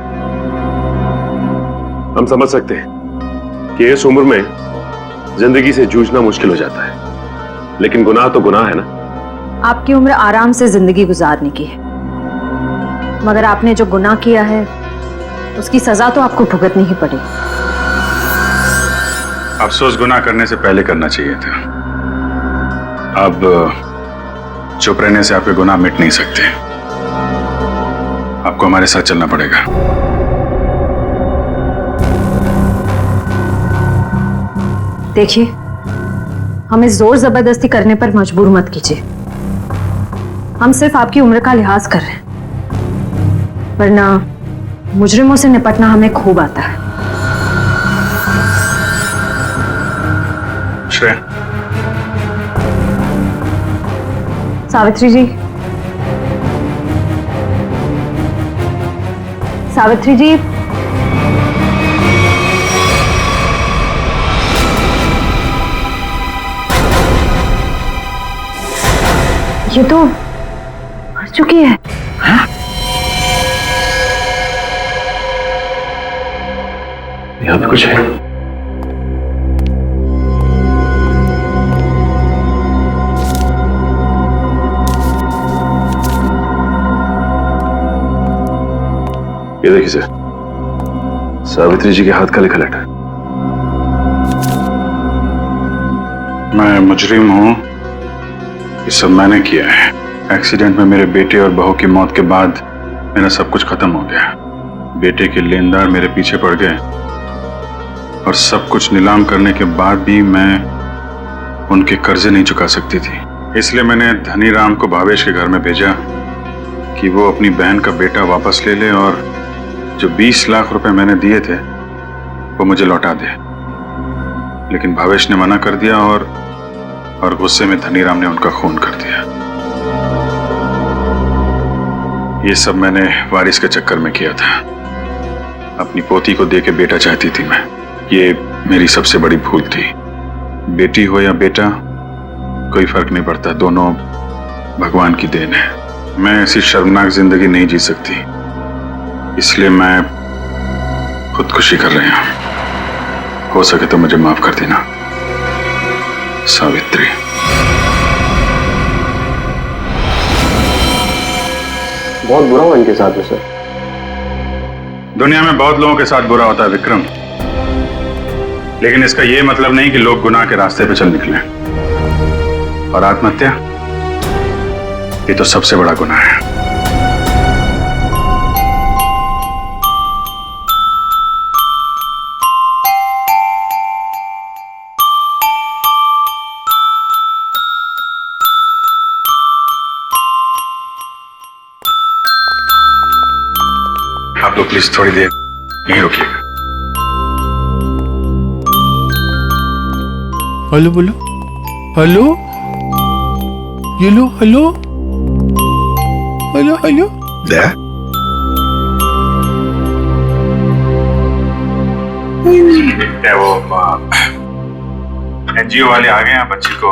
हम समझ सकते हैं कि इस उम्र में जिंदगी से जूझना मुश्किल हो जाता है, लेकिन गुनाह तो गुनाह है ना। आपकी उम्र आराम से जिंदगी गुजारने की है, मगर आपने जो गुनाह किया है उसकी सजा तो आपको भुगतनी ही पड़ेगी। अफसोस गुनाह करने से पहले करना चाहिए था। अब चुप रहने से आपके गुनाह मिट नहीं सकते। आपको हमारे साथ चलना पड़ेगा। देखिए, हमें जोर जबरदस्ती करने पर मजबूर मत कीजिए। हम सिर्फ आपकी उम्र का लिहाज कर रहे हैं, वरना मुजरिमों से निपटना हमें खूब आता है। श्रेया। सावित्री जी, सावित्री जी, ये तो मर चुकी है। हाँ? यहाँ पे कुछ है। ये देखिए सर, सावित्री जी के हाथ का लिखा लेटर। मैं मुजरिम हूं, ये सब मैंने किया है। एक्सीडेंट में मेरे बेटे और बहू की मौत के बाद मेरा सब कुछ खत्म हो गया। बेटे के लेनदार मेरे पीछे पड़ गए और सब कुछ नीलाम करने के बाद भी मैं उनके कर्जे नहीं चुका सकती थी। इसलिए मैंने धनी राम को भावेश के घर में भेजा कि वो अपनी बहन का बेटा वापस ले ले और जो 20 लाख रुपए मैंने दिए थे वो मुझे लौटा दे। लेकिन भावेश ने मना कर दिया और गुस्से में धनी राम ने उनका खून कर दिया। ये सब मैंने वारिस के चक्कर में किया था। अपनी पोती को देके बेटा चाहती थी मैं। ये मेरी सबसे बड़ी भूल थी। बेटी हो या बेटा कोई फर्क नहीं पड़ता, दोनों भगवान की देन है। मैं ऐसी शर्मनाक जिंदगी नहीं जी सकती, इसलिए मैं खुदकुशी कर रही हूं। हो सके तो मुझे माफ कर देना सावित्री। बहुत बुरा हुआ इनके साथ में सर। दुनिया में बहुत लोगों के साथ बुरा होता है विक्रम, लेकिन इसका यह मतलब नहीं कि लोग गुनाह के रास्ते पे चल निकले। और आत्महत्या, ये तो सबसे बड़ा गुनाह है। आप लोग प्लीज थोड़ी देर यहीं रुकिएगा। हेलो बोलो, हेलो, ये लो, हेलो, हेलो, हेलो। दया, क्या वो एनजीओ वाले आ गए हैं बच्ची को?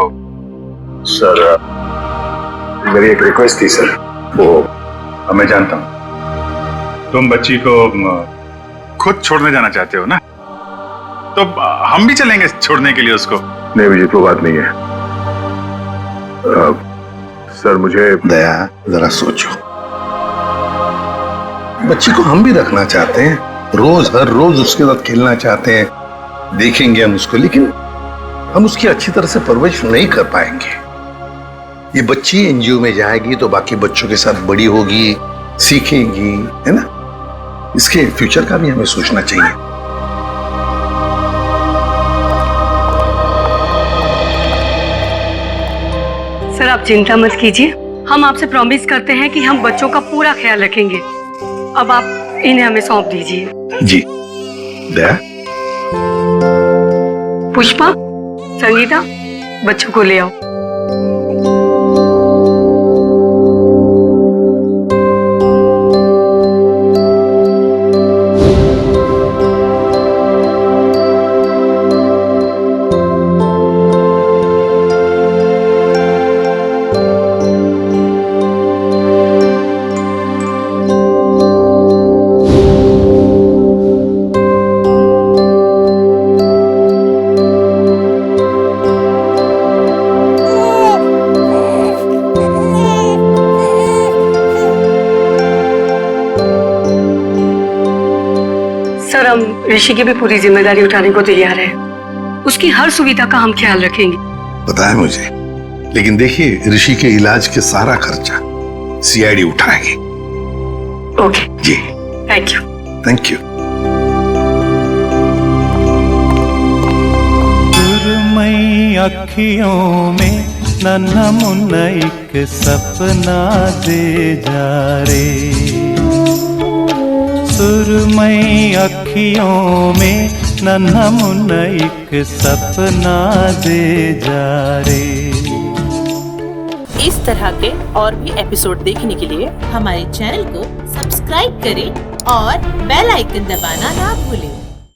सर मेरी एक रिक्वेस्ट थी सर। वो मैं जानता हूं तुम बच्ची को खुद छोड़ने जाना चाहते हो ना, तो हम भी चलेंगे छोड़ने के लिए उसको। नहीं अभिजीत, वो बात नहीं है। सर मुझे दया, जरा सोचो। बच्ची को हम भी रखना चाहते हैं, हर रोज उसके साथ खेलना चाहते हैं, देखेंगे हम उसको, लेकिन हम उसकी अच्छी तरह से परवरिश नहीं कर पाएंगे। ये बच्ची एनजीओ में जाएगी तो बाकी बच्चों के साथ बड़ी होगी, सीखेगी, है ना। इसके फ्यूचर का भी हमें सोचना चाहिए। सर आप चिंता मत कीजिए, हम आपसे प्रॉमिस करते हैं कि हम बच्चों का पूरा ख्याल रखेंगे। अब आप इन्हें हमें सौंप दीजिए। जी। दया, पुष्पा, संगीता, बच्चों को ले आओ। ऋषि की भी पूरी जिम्मेदारी उठाने को तैयार है। उसकी हर सुविधा का हम ख्याल रखेंगे। पता है मुझे, लेकिन देखिए ऋषि के इलाज के सारा खर्चा सीआईडी उठाएगी। ओके जी, थैंक यू। Thank you. सुरमई अखियों में नन्हा मुन्ना एक सपना दे जा रे। सुरमई अखियों में नन्हा मुन्ना एक सपना दे जा रे। इस तरह के और भी एपिसोड देखने के लिए हमारे चैनल को सब्सक्राइब करें और बेल आइकन दबाना ना भूलें।